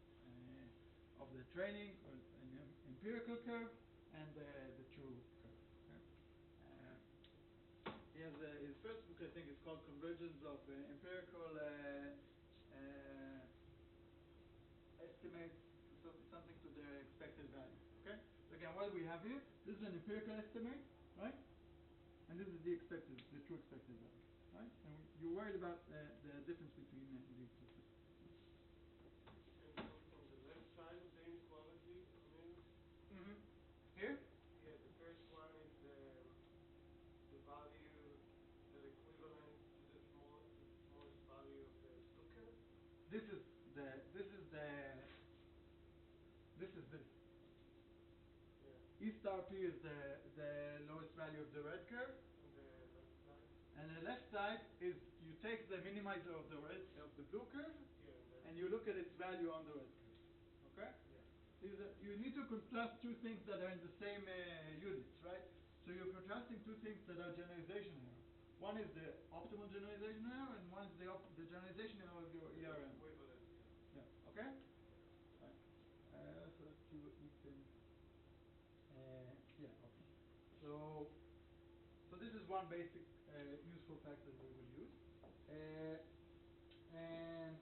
of the training, or an empirical curve, and the true curve. Okay? He has his first book, I think, is called Convergence of Empirical Estimates, something to the expected value. Okay? So again, what do we have here? This is an empirical estimate, right? And this is the true expected value. Right? And you're worried about the difference between these two things. And from the left side of the inequality, I mean, Here? yeah, the first one is the value that equivalent to the smallest value of the blue curve. This is this. Yeah. E star P is the lowest value of the red curve. On the left side. And the left side is you take the minimizer of the blue curve, Yeah, and you look at its value on the red curve. Okay? yeah. You need to contrast two things that are in the same units, right? So you're contrasting two things that are generalization error. One is the optimal generalization error, and one is the generalization error of your ERM. Equivalent, yeah. Yeah. Okay? Right. So let's see what we can. Yeah. Okay. So this is one basic useful fact that we will use. And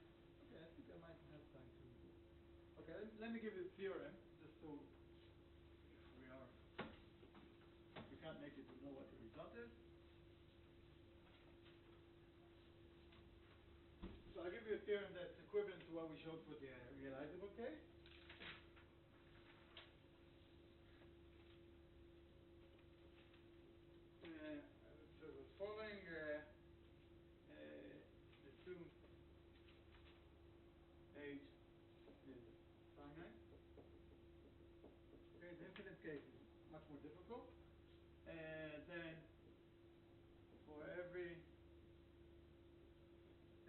okay, I think I might have time to. Okay, let me give you the theorem, just so if we can't make it, we know what the result is. So I'll give you a theorem that's equivalent to what we showed for the realizable case. So the following assume H is finite. Okay, the infinite case is much more difficult. Then for every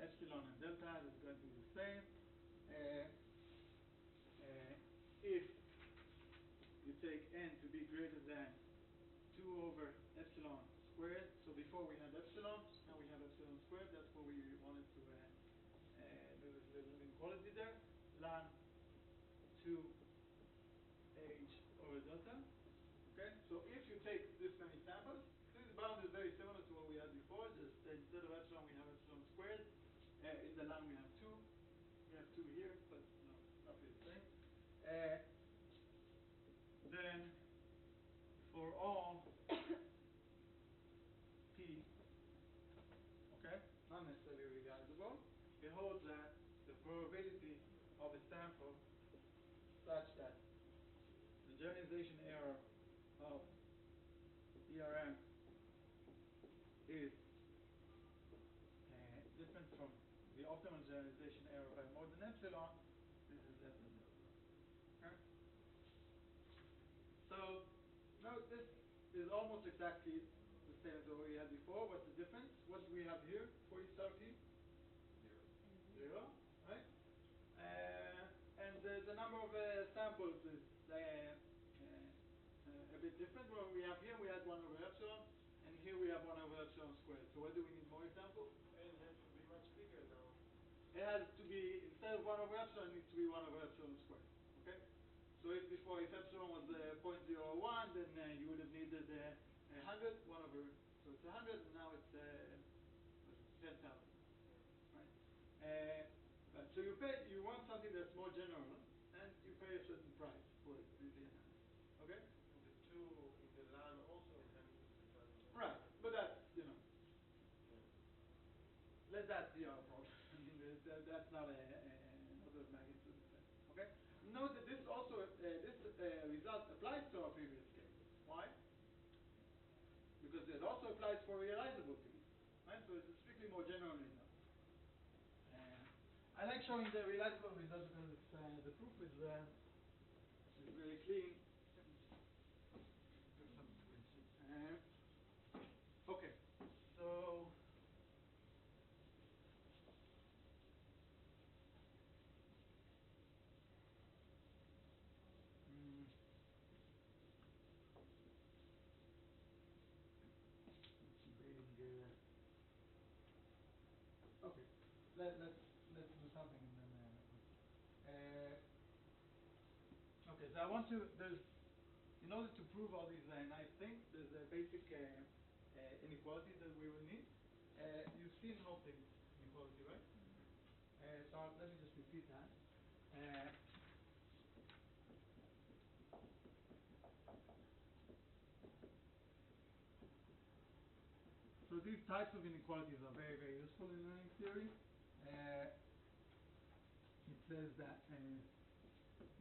epsilon and delta, it's going to be the same. If you take n to be greater than 2 over epsilon squared, so before we had epsilon, now we have epsilon squared, that's what we wanted to there's a little inequality there, ln 2h over delta. Okay, so if you take this many samples, this bound is very similar to what we had before, just instead of epsilon we have epsilon squared, in the ln we have 2, we have 2 here, but roughly the same. Then for all P, okay, not necessarily realizable, it holds that the probability of a sample such that the generalization error of ERM is different from the optimal generalization error by more than epsilon, this is less than epsilon. Okay? So note this is almost exactly the same as what we had before. What's the difference? What do we have here for E star P? 0, right? And the number of samples is a bit different. What we have here, we had 1 over epsilon, and here we have 1 over epsilon squared. So what do we need more samples? N has to be much bigger now. It has to be, instead of 1 over epsilon, it needs to be 1 over epsilon squared. Okay? So if epsilon was 0.01, then you would have needed 100, 1 over, so it's 100, and now it's 10,000. Right? So you you want something that's more general, and you pay a certain price for it, the analysis. Okay? And the two in the LAN also enhances the transaction. Right, but that's, Yeah. let that be our problem. I mean, that's not an order of magnitude effect. Okay? Note that this also, this result applies to our previous case. Why? Because it also applies for realizable fees. Right? So it's a strictly more general result. I like showing the realizable result because it's, the proof is very clean. Let me just do some screenshots. Okay, so okay, let's do something and then okay. So I want to in order to prove all these nice things, there's a basic inequality that we will need. You've seen Hoppe's inequality, right? So let me just repeat that. So these types of inequalities are very, very useful in learning theory. It says that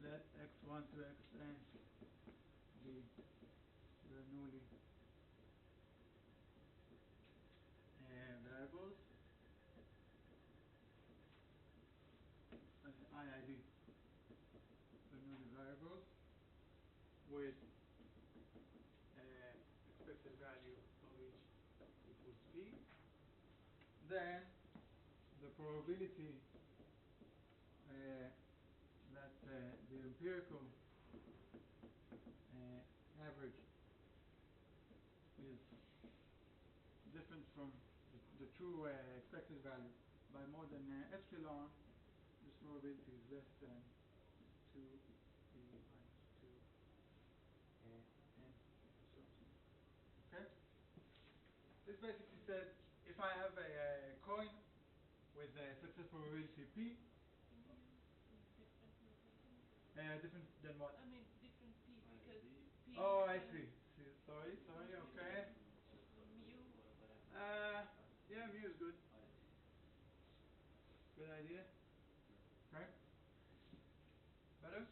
let x1 to xn be Bernoulli variables, IID Bernoulli variables with expected value of each equals p. Then the probability that the empirical average is different from the true expected value by more than epsilon. This probability is less than 2p minus 2 n and so on. Okay? This basically says if I have a coin with a success probability p, different than what? I mean, different P because P. Oh, I see. Sorry, okay. Mu or whatever. Yeah, mu is good. Good idea. Okay? Better?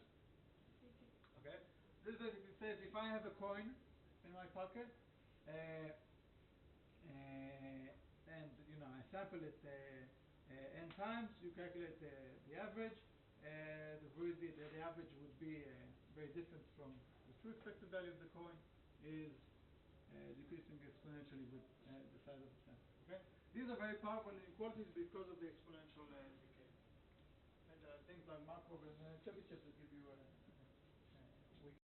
Okay. This basically says if I have a coin in my pocket, and I sample it n times, you calculate the average. The average would be very different from the true expected value of the coin is decreasing exponentially with the size of the sample. Okay, these are very powerful inequalities because of the exponential decay. And things like Markov and Chebyshev that give you